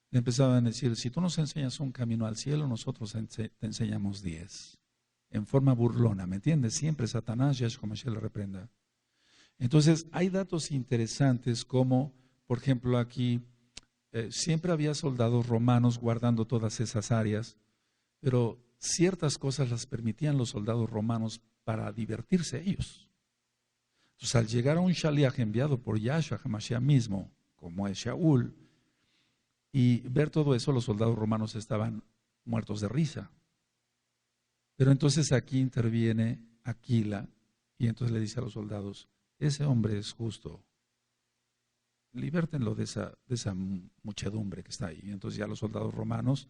le empezaban a decir, si tú nos enseñas un camino al cielo, nosotros te enseñamos 10. En forma burlona, ¿me entiendes? Siempre Satanás, Yahshua Mashiach le reprenda. Entonces, hay datos interesantes como, por ejemplo, aquí, siempre había soldados romanos guardando todas esas áreas, pero ciertas cosas las permitían los soldados romanos para divertirse ellos. Entonces, al llegar a un shaliach enviado por Yahshua HaMashiach mismo, como es Shaul, y ver todo eso, los soldados romanos estaban muertos de risa. Pero entonces aquí interviene Aquila y entonces le dice a los soldados, ese hombre es justo, libértenlo de esa muchedumbre que está ahí. Y entonces ya los soldados romanos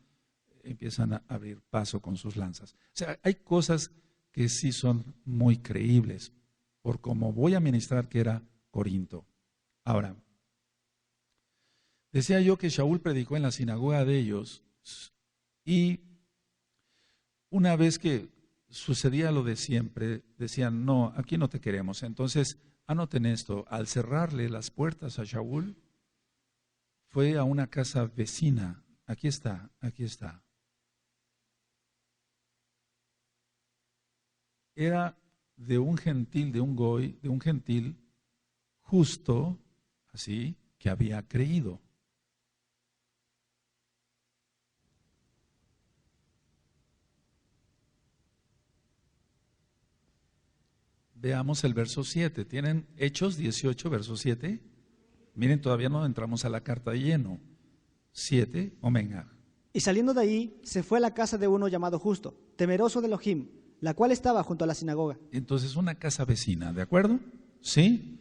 empiezan a abrir paso con sus lanzas. O sea, hay cosas que sí son muy creíbles, por como voy a ministrar que era Corinto. Ahora, decía yo que Shaul predicó en la sinagoga de ellos y una vez que sucedía lo de siempre, decían, no, aquí no te queremos. Entonces, anoten esto, al cerrarle las puertas a Shaul, fue a una casa vecina, aquí está, era de un gentil, de un goy, de un gentil justo, así, que había creído. Veamos el verso 7. ¿Tienen Hechos 18, verso 7? Miren, todavía no entramos a la carta de lleno. 7, omenga. Y saliendo de ahí, se fue a la casa de uno llamado Justo, temeroso de Elohim, la cual estaba junto a la sinagoga. Entonces, una casa vecina, ¿de acuerdo? ¿Sí?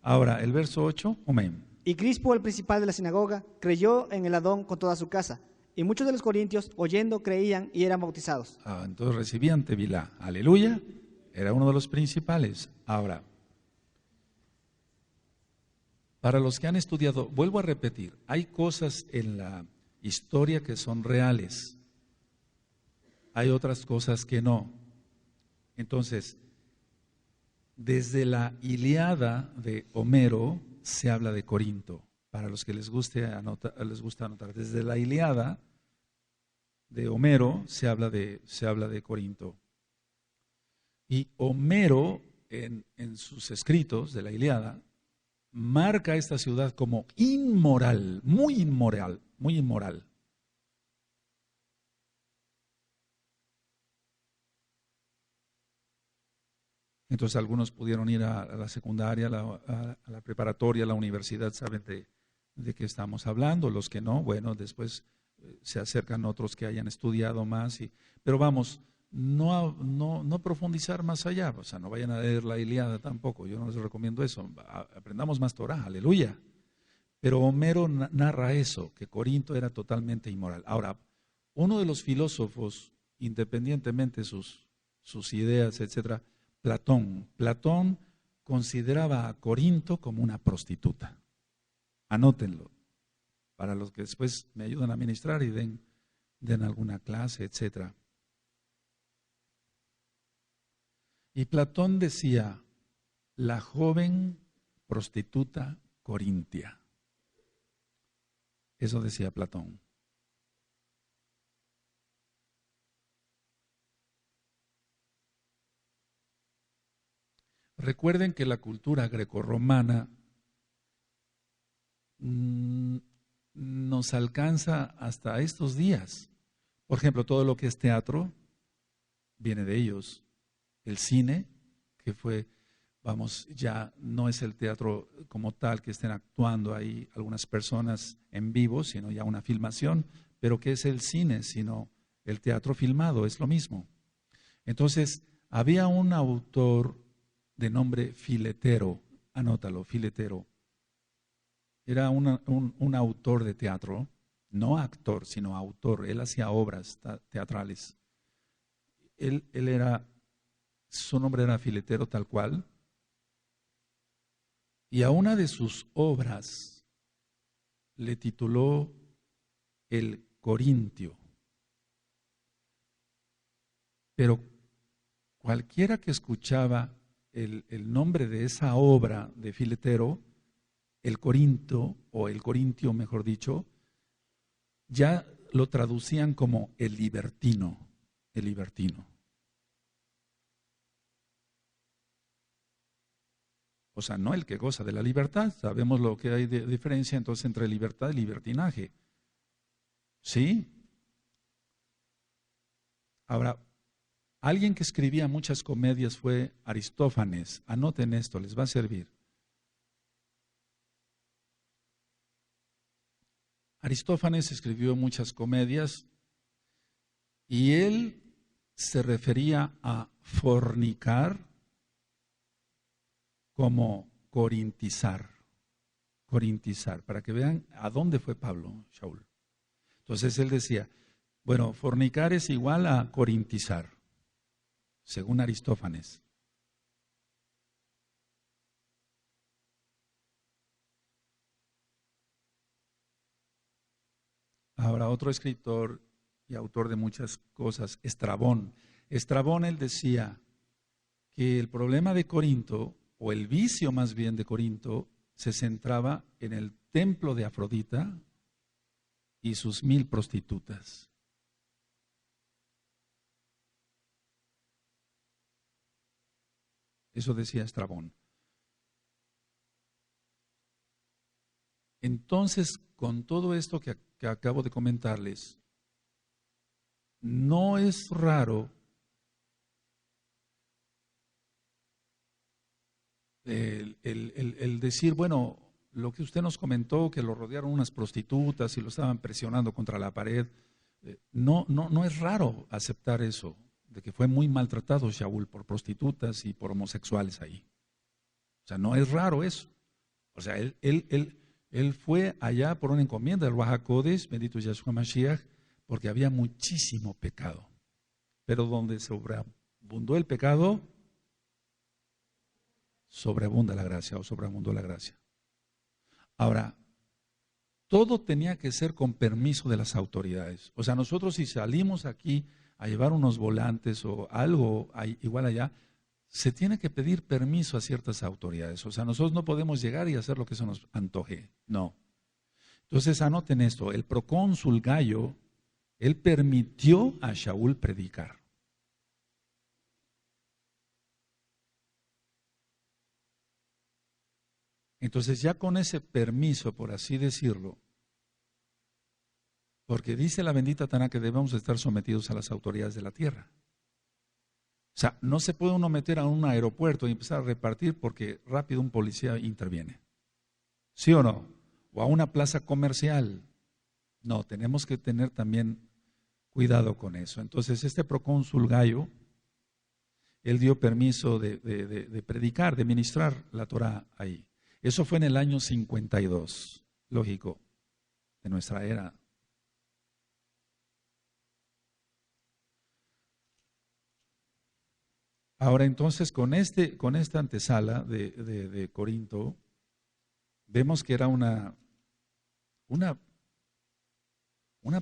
Ahora, el verso 8, amén. Y Crispo, el principal de la sinagoga, creyó en el Adón con toda su casa. Y muchos de los corintios, oyendo, creían y eran bautizados. Entonces recibían Tevilá. Aleluya. Era uno de los principales. Ahora, para los que han estudiado, vuelvo a repetir, hay cosas en la historia que son reales. Hay otras cosas que no. Entonces, desde la Ilíada de Homero se habla de Corinto. Para los que les gusta anotar, desde la Ilíada de Homero se habla de Corinto. Y Homero, en sus escritos de la Ilíada, marca a esta ciudad como inmoral, muy inmoral, muy inmoral. Entonces algunos pudieron ir a la secundaria, a la preparatoria, a la universidad, saben de qué estamos hablando. Los que no, bueno, después se acercan otros que hayan estudiado más. Pero vamos, no profundizar más allá, o sea, no vayan a leer la Ilíada tampoco, yo no les recomiendo eso. Aprendamos más Torah, aleluya. Pero Homero narra eso, que Corinto era totalmente inmoral. Ahora, uno de los filósofos, independientemente de sus ideas, etcétera, Platón consideraba a Corinto como una prostituta. Anótenlo, para los que después me ayudan a ministrar y den alguna clase, etcétera. Y Platón decía, la joven prostituta corintia. Eso decía Platón. Recuerden que la cultura grecorromana nos alcanza hasta estos días. Por ejemplo, todo lo que es teatro viene de ellos. El cine, que fue, vamos, ya no es el teatro como tal que estén actuando ahí algunas personas en vivo, sino ya una filmación, pero ¿qué es el cine? Sino el teatro filmado, es lo mismo. Entonces, había un autor de nombre Filetero, anótalo, Filetero. Era un autor de teatro, no actor, sino autor. Él hacía obras teatrales. Su nombre era Filetero tal cual. Y a una de sus obras le tituló El Corintio. Pero cualquiera que escuchaba el nombre de esa obra de Filetero, el Corinto, o el Corintio mejor dicho, ya lo traducían como el libertino, el libertino. O sea, no el que goza de la libertad. Sabemos lo que hay de diferencia entonces entre libertad y libertinaje. ¿Sí? Ahora, alguien que escribía muchas comedias fue Aristófanes. Anoten esto, les va a servir. Aristófanes escribió muchas comedias y él se refería a fornicar como corintizar, para que vean a dónde fue Pablo, Shaul. Entonces él decía, bueno, fornicar es igual a corintizar, según Aristófanes. Ahora, otro escritor y autor de muchas cosas, Estrabón. Estrabón, él decía que el problema de Corinto, o el vicio más bien de Corinto, se centraba en el templo de Afrodita y sus 1000 prostitutas. Eso decía Estrabón. Entonces, con todo esto que acabo de comentarles, no es raro el decir, bueno, lo que usted nos comentó, que lo rodearon unas prostitutas y lo estaban presionando contra la pared, no es raro aceptar eso, de que fue muy maltratado Shaul por prostitutas y por homosexuales ahí. O sea, no es raro eso. O sea, él fue allá por una encomienda del Ruach HaKodesh, bendito Yahshua Mashiach, porque había muchísimo pecado. Pero donde sobreabundó el pecado, sobreabunda la gracia o sobreabundó la gracia. Ahora, todo tenía que ser con permiso de las autoridades. O sea, nosotros si salimos aquí a llevar unos volantes o algo igual allá, se tiene que pedir permiso a ciertas autoridades. O sea, nosotros no podemos llegar y hacer lo que se nos antoje. No. Entonces, anoten esto. El procónsul Gallo, él permitió a Shaul predicar. Entonces, ya con ese permiso, por así decirlo, porque dice la bendita Taná que debemos estar sometidos a las autoridades de la tierra. O sea, no se puede uno meter a un aeropuerto y empezar a repartir porque rápido un policía interviene. ¿Sí o no? O a una plaza comercial. No, tenemos que tener también cuidado con eso. Entonces, este procónsul Gallo, él dio permiso de predicar, de ministrar la Torah ahí. Eso fue en el año 52, lógico, de nuestra era. Ahora entonces con esta antesala de Corinto, vemos que era una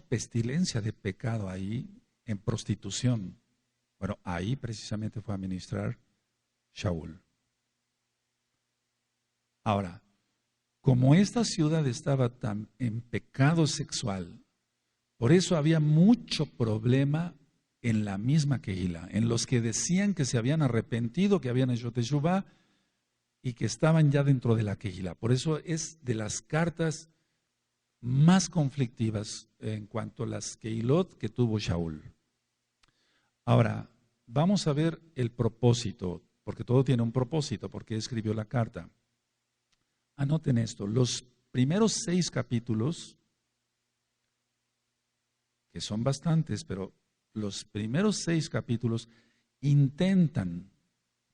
pestilencia de pecado ahí, en prostitución. Bueno, ahí precisamente fue a ministrar Shaul. Ahora, como esta ciudad estaba tan en pecado sexual, por eso había mucho problema en la misma Kehila, en los que decían que se habían arrepentido, que habían hecho teshuvá y que estaban ya dentro de la Kehila. Por eso es de las cartas más conflictivas en cuanto a las Kehilot que tuvo Shaul. Ahora, vamos a ver el propósito, porque todo tiene un propósito, porque escribió la carta. Anoten esto, los primeros 6 capítulos, que son bastantes, pero los primeros 6 capítulos intentan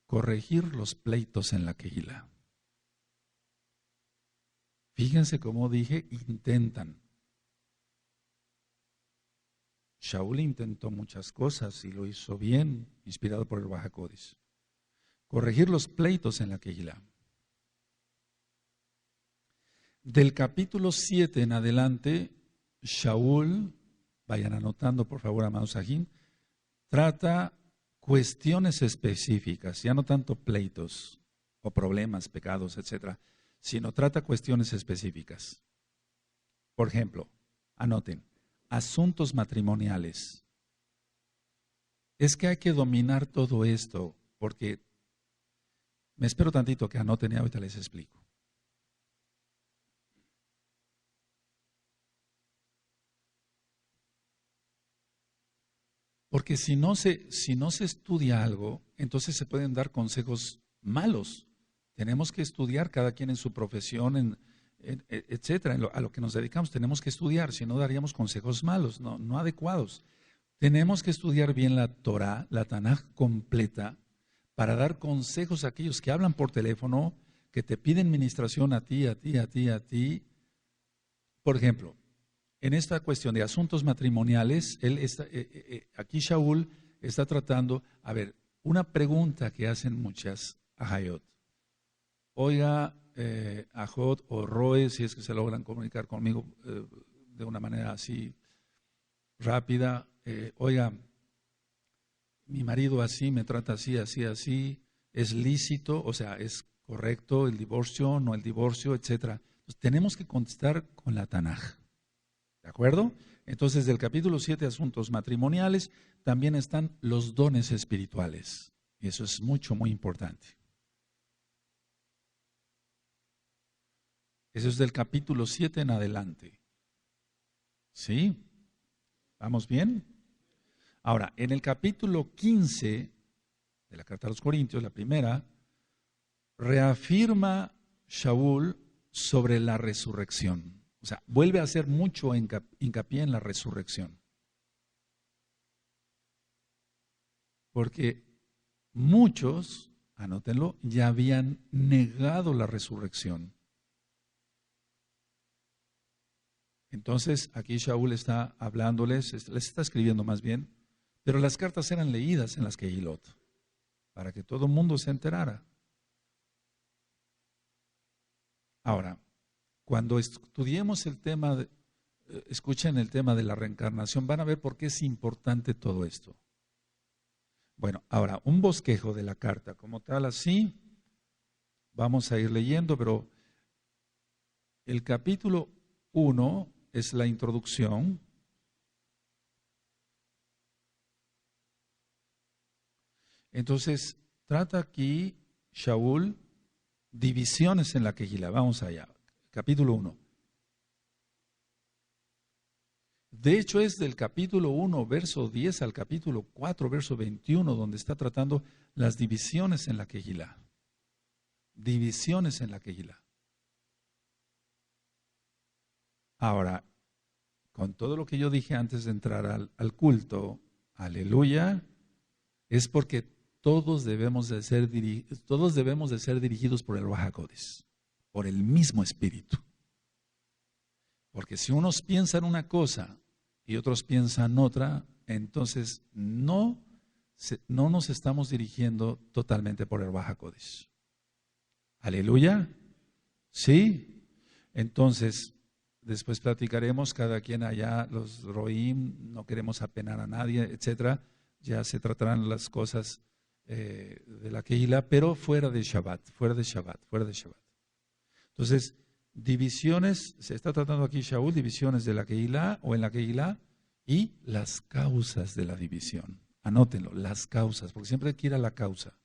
corregir los pleitos en la Kehila. Fíjense cómo dije, intentan. Shaul intentó muchas cosas y lo hizo bien, inspirado por el Ruach HaKodesh. Corregir los pleitos en la Kehila. Del capítulo 7 en adelante, Shaul, vayan anotando por favor, amados Sajín, trata cuestiones específicas, ya no tanto pleitos o problemas, pecados, etcétera, sino trata cuestiones específicas. Por ejemplo, anoten, asuntos matrimoniales. Es que hay que dominar todo esto, porque me espero tantito que anoten y ahorita les explico. Porque si no se estudia algo, entonces se pueden dar consejos malos. Tenemos que estudiar cada quien en su profesión, etcétera, a lo que nos dedicamos. Tenemos que estudiar, si no daríamos consejos malos, no adecuados. Tenemos que estudiar bien la Torah, la Tanaj completa, para dar consejos a aquellos que hablan por teléfono, que te piden ministración a ti. Por ejemplo, en esta cuestión de asuntos matrimoniales, aquí Shaul está tratando, a ver, una pregunta que hacen muchas Ahayot. Oiga, Ajot o Roe, si es que se logran comunicar conmigo de una manera así rápida, oiga, mi marido así, me trata así, es lícito, o sea, es correcto el divorcio, no el divorcio, etcétera. Entonces, tenemos que contestar con la Tanaj. ¿De acuerdo? Entonces, del capítulo 7, asuntos matrimoniales, también están los dones espirituales. Y eso es muy importante. Eso es del capítulo 7 en adelante. ¿Sí? ¿Vamos bien? Ahora, en el capítulo 15 de la carta a los Corintios, la primera, reafirma Shaul sobre la resurrección. O sea, vuelve a hacer mucho hincapié en la resurrección. Porque muchos, anótenlo, ya habían negado la resurrección. Entonces, aquí Shaul está hablándoles, les está escribiendo más bien, pero las cartas eran leídas en las Kehilot, para que todo el mundo se enterara. Ahora, cuando estudiemos el tema, escuchen el tema de la reencarnación, van a ver por qué es importante todo esto. Bueno, ahora, un bosquejo de la carta, como tal así, vamos a ir leyendo, pero el capítulo 1 es la introducción. Entonces, trata aquí Shaul divisiones en la Kehilá. Vamos allá, capítulo 1. De hecho, es del capítulo 1, verso 10 al capítulo 4, verso 21, donde está tratando las divisiones en la Kehilá. Divisiones en la Kehilá. Ahora, con todo lo que yo dije antes de entrar al culto, aleluya, es porque todos debemos de ser dirigidos por el Ruach HaKodesh, por el mismo Espíritu. Porque si unos piensan una cosa y otros piensan otra, entonces no nos estamos dirigiendo totalmente por el Ruach HaKodesh. Aleluya. ¿Sí? Entonces, después platicaremos, cada quien allá, los Roim, no queremos apenar a nadie, etcétera. Ya se tratarán las cosas de la Kehilá, pero fuera de Shabbat. Entonces, divisiones, se está tratando aquí Shaul, divisiones de la Kehilá o en la Kehilá y las causas de la división. Anótenlo, las causas, porque siempre hay que ir a la causa.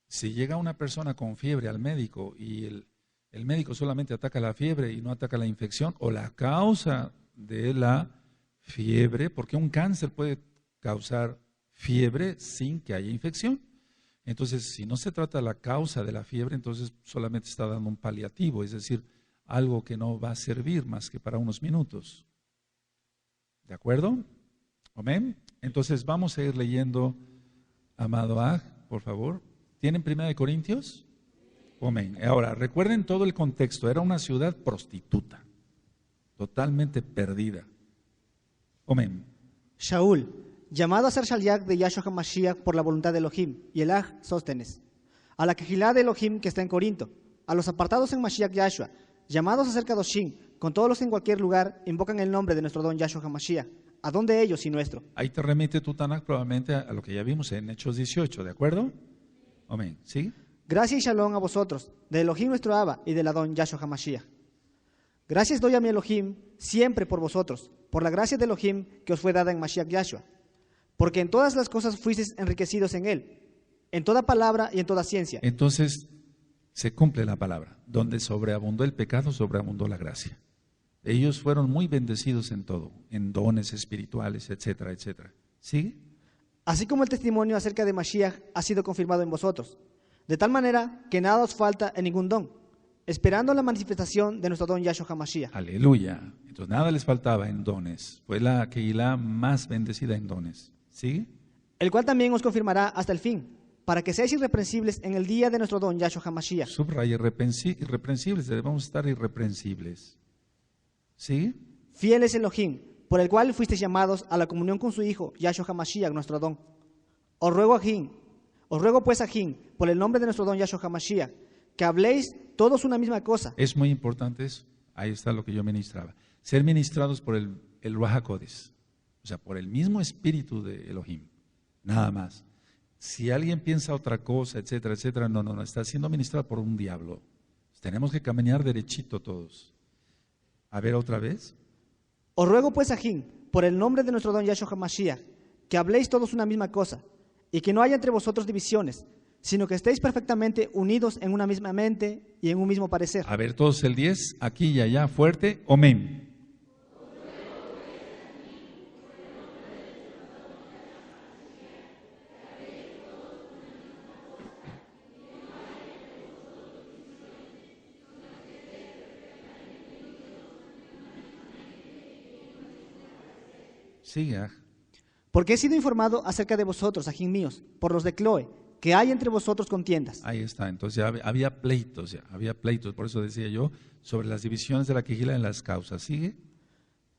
Si llega una persona con fiebre al médico y el médico solamente ataca la fiebre y no ataca la infección o la causa de la fiebre, porque un cáncer puede causar fiebre sin que haya infección. Entonces, si no se trata la causa de la fiebre, entonces solamente está dando un paliativo, es decir, algo que no va a servir más que para unos minutos. ¿De acuerdo? Amén. Entonces, vamos a ir leyendo, amado Aj, por favor. ¿Tienen 1 Corintios? Amén. Ahora, recuerden todo el contexto. Era una ciudad prostituta, totalmente perdida. Amén. Shaul, llamado a ser Shaliach de Yahshua HaMashiach por la voluntad de Elohim, y el Aj Sóstenes, a la Kehilá de Elohim que está en Corinto, a los apartados en Mashiach Yahshua, llamados a ser Kadoshim, con todos los que en cualquier lugar invocan el nombre de nuestro don Yahshua HaMashiach, ¿a dónde ellos y nuestro? Ahí te remite tu Tanakh probablemente a lo que ya vimos en Hechos 18, ¿de acuerdo? Amén. ¿Sí? Gracias y shalom a vosotros, de Elohim nuestro Abba y del Adón Yahshua HaMashiach. Gracias doy a mi Elohim siempre por vosotros, por la gracia de Elohim que os fue dada en Mashiach Yahshua, porque en todas las cosas fuisteis enriquecidos en él, en toda palabra y en toda ciencia. Entonces se cumple la palabra, donde sobreabundó el pecado, sobreabundó la gracia. Ellos fueron muy bendecidos en todo, en dones espirituales, etcétera, etcétera. ¿Sí? Así como el testimonio acerca de Mashiach ha sido confirmado en vosotros, de tal manera que nada os falta en ningún don, esperando la manifestación de nuestro don Yahshua HaMashiach. Aleluya. Entonces nada les faltaba en dones. Fue la Kehilá más bendecida en dones. ¿Sí? El cual también os confirmará hasta el fin, para que seáis irreprensibles en el día de nuestro don Yahshua HaMashiach. Subraya irreprensibles, debemos estar irreprensibles. ¿Sí? Fiel es Elohim, por el cual fuisteis llamados a la comunión con su Hijo, Yahshua HaMashiach, nuestro don. Os ruego pues, Ajín, por el nombre de nuestro don Yahshua HaMashiach, que habléis todos una misma cosa. Es muy importante eso. Ahí está lo que yo ministraba. Ser ministrados por el Ruach HaKodesh, o sea, por el mismo espíritu de Elohim. Nada más. Si alguien piensa otra cosa, etcétera, etcétera, no, está siendo ministrado por un diablo. Tenemos que caminar derechito todos. A ver otra vez. Os ruego pues, Ajín, por el nombre de nuestro don Yahshua HaMashiach, que habléis todos una misma cosa, y que no haya entre vosotros divisiones, sino que estéis perfectamente unidos en una misma mente y en un mismo parecer. A ver, todos el 10, aquí y allá, fuerte, amén. Sigue. Porque he sido informado acerca de vosotros, ajín míos, por los de Cloe, que hay entre vosotros contiendas. Ahí está, entonces había pleitos, por eso decía yo, sobre las divisiones de la quejila en las causas. ¿Sigue?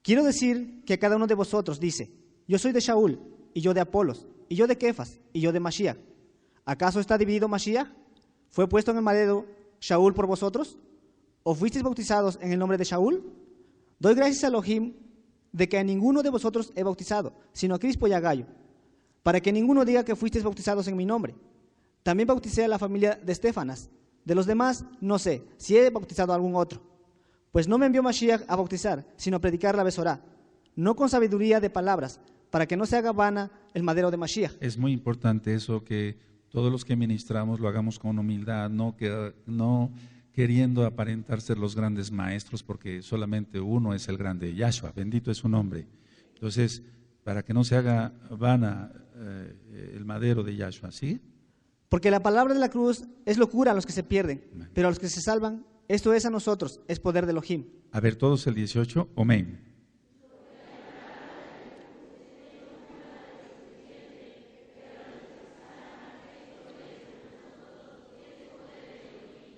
Quiero decir que cada uno de vosotros dice, yo soy de Shaul, y yo de Apolos, y yo de Kefas, y yo de Mashiach. ¿Acaso está dividido Mashiach? ¿Fue puesto en el madero Shaul por vosotros? ¿O fuisteis bautizados en el nombre de Shaul? Doy gracias a Elohim de que a ninguno de vosotros he bautizado, sino a Crispo y a Gallo, para que ninguno diga que fuisteis bautizados en mi nombre. También bauticé a la familia de Estefanas. De los demás, no sé si he bautizado a algún otro. Pues no me envió Mashiach a bautizar, sino a predicar la Besorá, no con sabiduría de palabras, para que no se haga vana el madero de Mashiach. Es muy importante eso, que todos los que ministramos lo hagamos con humildad, no queriendo aparentar ser los grandes maestros, porque solamente uno es el grande, Yahshua, bendito es su nombre. Entonces, para que no se haga vana el madero de Yahshua, ¿sí? Porque la palabra de la cruz es locura a los que se pierden, pero a los que se salvan, esto es a nosotros, es poder de Elohim. A ver, todos el 18, amén.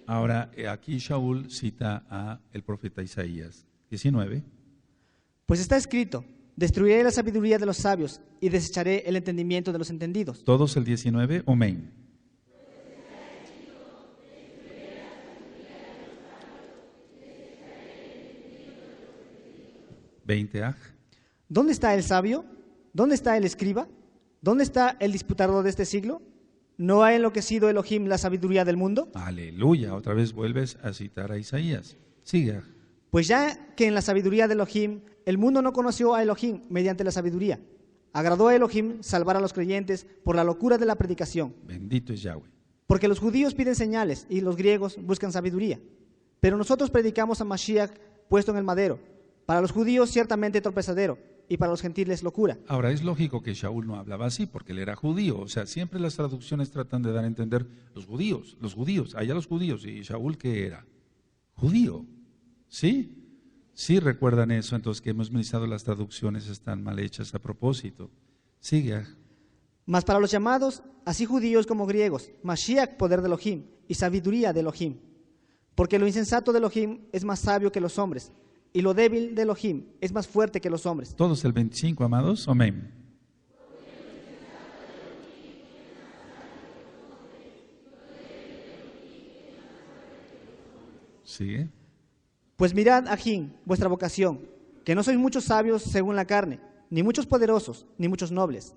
Ahora, aquí Shaul cita a el profeta Isaías, 19. Pues está escrito, destruiré la sabiduría de los sabios y desecharé el entendimiento de los entendidos. Todos el 19, amén. ¿Dónde está el sabio? ¿Dónde está el escriba? ¿Dónde está el disputador de este siglo? ¿No ha enloquecido Elohim la sabiduría del mundo? Aleluya, otra vez vuelves a citar a Isaías. Sigue. Pues ya que en la sabiduría de Elohim, el mundo no conoció a Elohim mediante la sabiduría. Agradó a Elohim salvar a los creyentes por la locura de la predicación. Bendito es Yahweh. Porque los judíos piden señales y los griegos buscan sabiduría. Pero nosotros predicamos a Mashiach puesto en el madero. Para los judíos ciertamente tropezadero y para los gentiles locura. Ahora, es lógico que Shaul no hablaba así porque él era judío. O sea, siempre las traducciones tratan de dar a entender los judíos, allá los judíos. ¿Y Shaul qué era? Judío. ¿Sí? Sí recuerdan eso, entonces que hemos ministrado las traducciones están mal hechas a propósito. Sigue. Mas para los llamados, así judíos como griegos, Mashiach, poder de Elohim y sabiduría de Elohim. Porque lo insensato de Elohim es más sabio que los hombres, y lo débil de Elohim es más fuerte que los hombres. Todos el 25, amados, amén. Sigue. Pues mirad, ajín, vuestra vocación, que no sois muchos sabios según la carne, ni muchos poderosos, ni muchos nobles,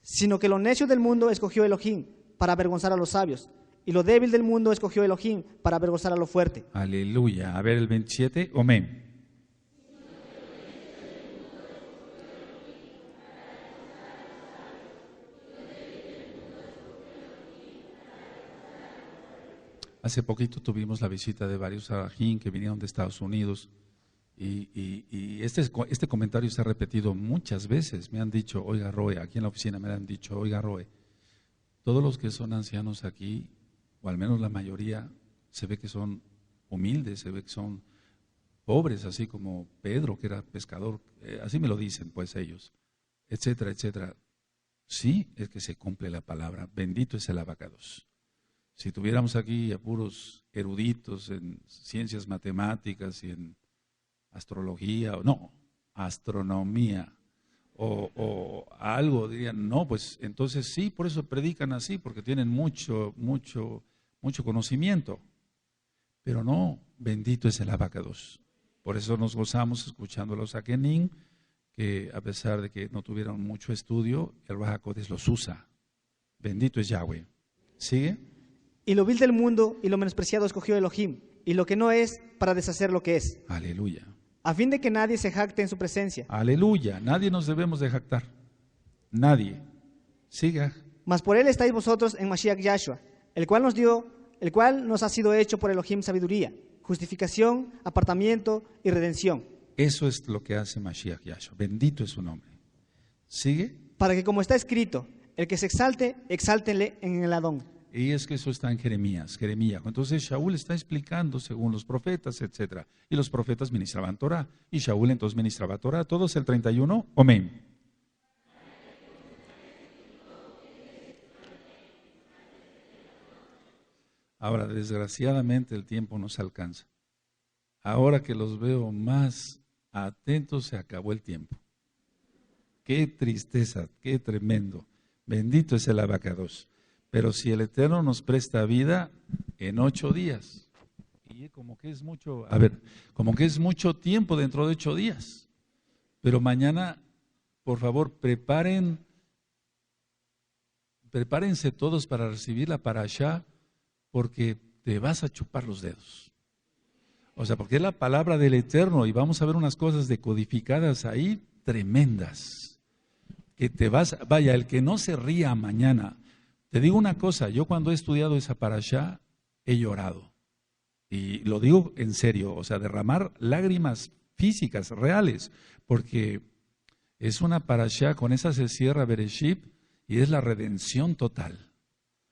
sino que lo necio del mundo escogió Elohim para avergonzar a los sabios, y lo débil del mundo escogió Elohim para avergonzar a lo fuerte. Aleluya. A ver el 27, amén. Hace poquito tuvimos la visita de varios arajín que vinieron de Estados Unidos y este comentario se ha repetido muchas veces. Me han dicho, oiga Roe, aquí en la oficina me han dicho, oiga Roe, todos los que son ancianos aquí, o al menos la mayoría, se ve que son humildes, se ve que son pobres, así como Pedro, que era pescador, así me lo dicen pues ellos, etcétera, etcétera. Sí, es que se cumple la palabra, bendito es el abacados. Si tuviéramos aquí a puros eruditos en ciencias matemáticas y en astrología, astronomía o algo, dirían, no, pues entonces sí, por eso predican así, porque tienen mucho conocimiento. Pero no, bendito es el abacados. Por eso nos gozamos escuchando a los Akenim, que a pesar de que no tuvieron mucho estudio, el Ruach HaKodesh los usa. Bendito es Yahweh. ¿Sigue? Y lo vil del mundo y lo menospreciado escogió Elohim, y lo que no es para deshacer lo que es. Aleluya. A fin de que nadie se jacte en su presencia. Aleluya. Nadie nos debemos de jactar. Nadie. Siga. Mas por él estáis vosotros en Mashiach Yahshua, el cual nos ha sido hecho por Elohim sabiduría, justificación, apartamiento y redención. Eso es lo que hace Mashiach Yahshua. Bendito es su nombre. ¿Sigue? Para que, como está escrito, el que se exalte, exáltenle en el Adón. Y es que eso está en Jeremías. Entonces Shaul está explicando según los profetas, etc. Y los profetas ministraban Torah. Y Shaul entonces ministraba Torah. Todos el 31. Amén. Ahora, desgraciadamente el tiempo nos alcanza. Ahora que los veo más atentos, se acabó el tiempo. Qué tristeza, qué tremendo. Bendito es el abacados. Pero si el Eterno nos presta vida, en 8 días. Y como que es mucho, como que es mucho tiempo dentro de 8 días. Pero mañana, por favor, prepárense todos para recibir la parashá, porque te vas a chupar los dedos. O sea, porque es la palabra del Eterno y vamos a ver unas cosas decodificadas ahí tremendas. Que te vas, vaya, el que no se ría mañana. Te digo una cosa, yo cuando he estudiado esa parashá he llorado. Y lo digo en serio, o sea, derramar lágrimas físicas, reales, porque es una parashá, con esa se cierra Bereshit y es la redención total.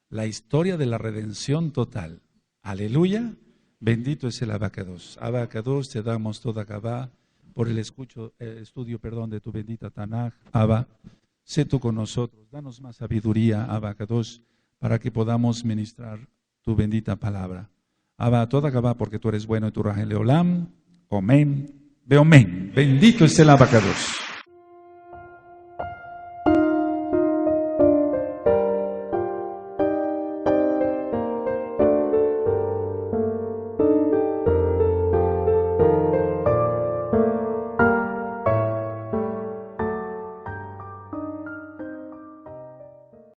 La historia de la redención total. Aleluya. Bendito es el Abacados. Abacados, te damos toda Gabá por el estudio de tu bendita Tanaj. Abba, sé tú con nosotros. Danos más sabiduría, Abacados, para que podamos ministrar tu bendita palabra. Abba, toda Gabá, porque tú eres bueno y tu Rahel Leolam. Amén. Beomen. Bendito es el Abacados.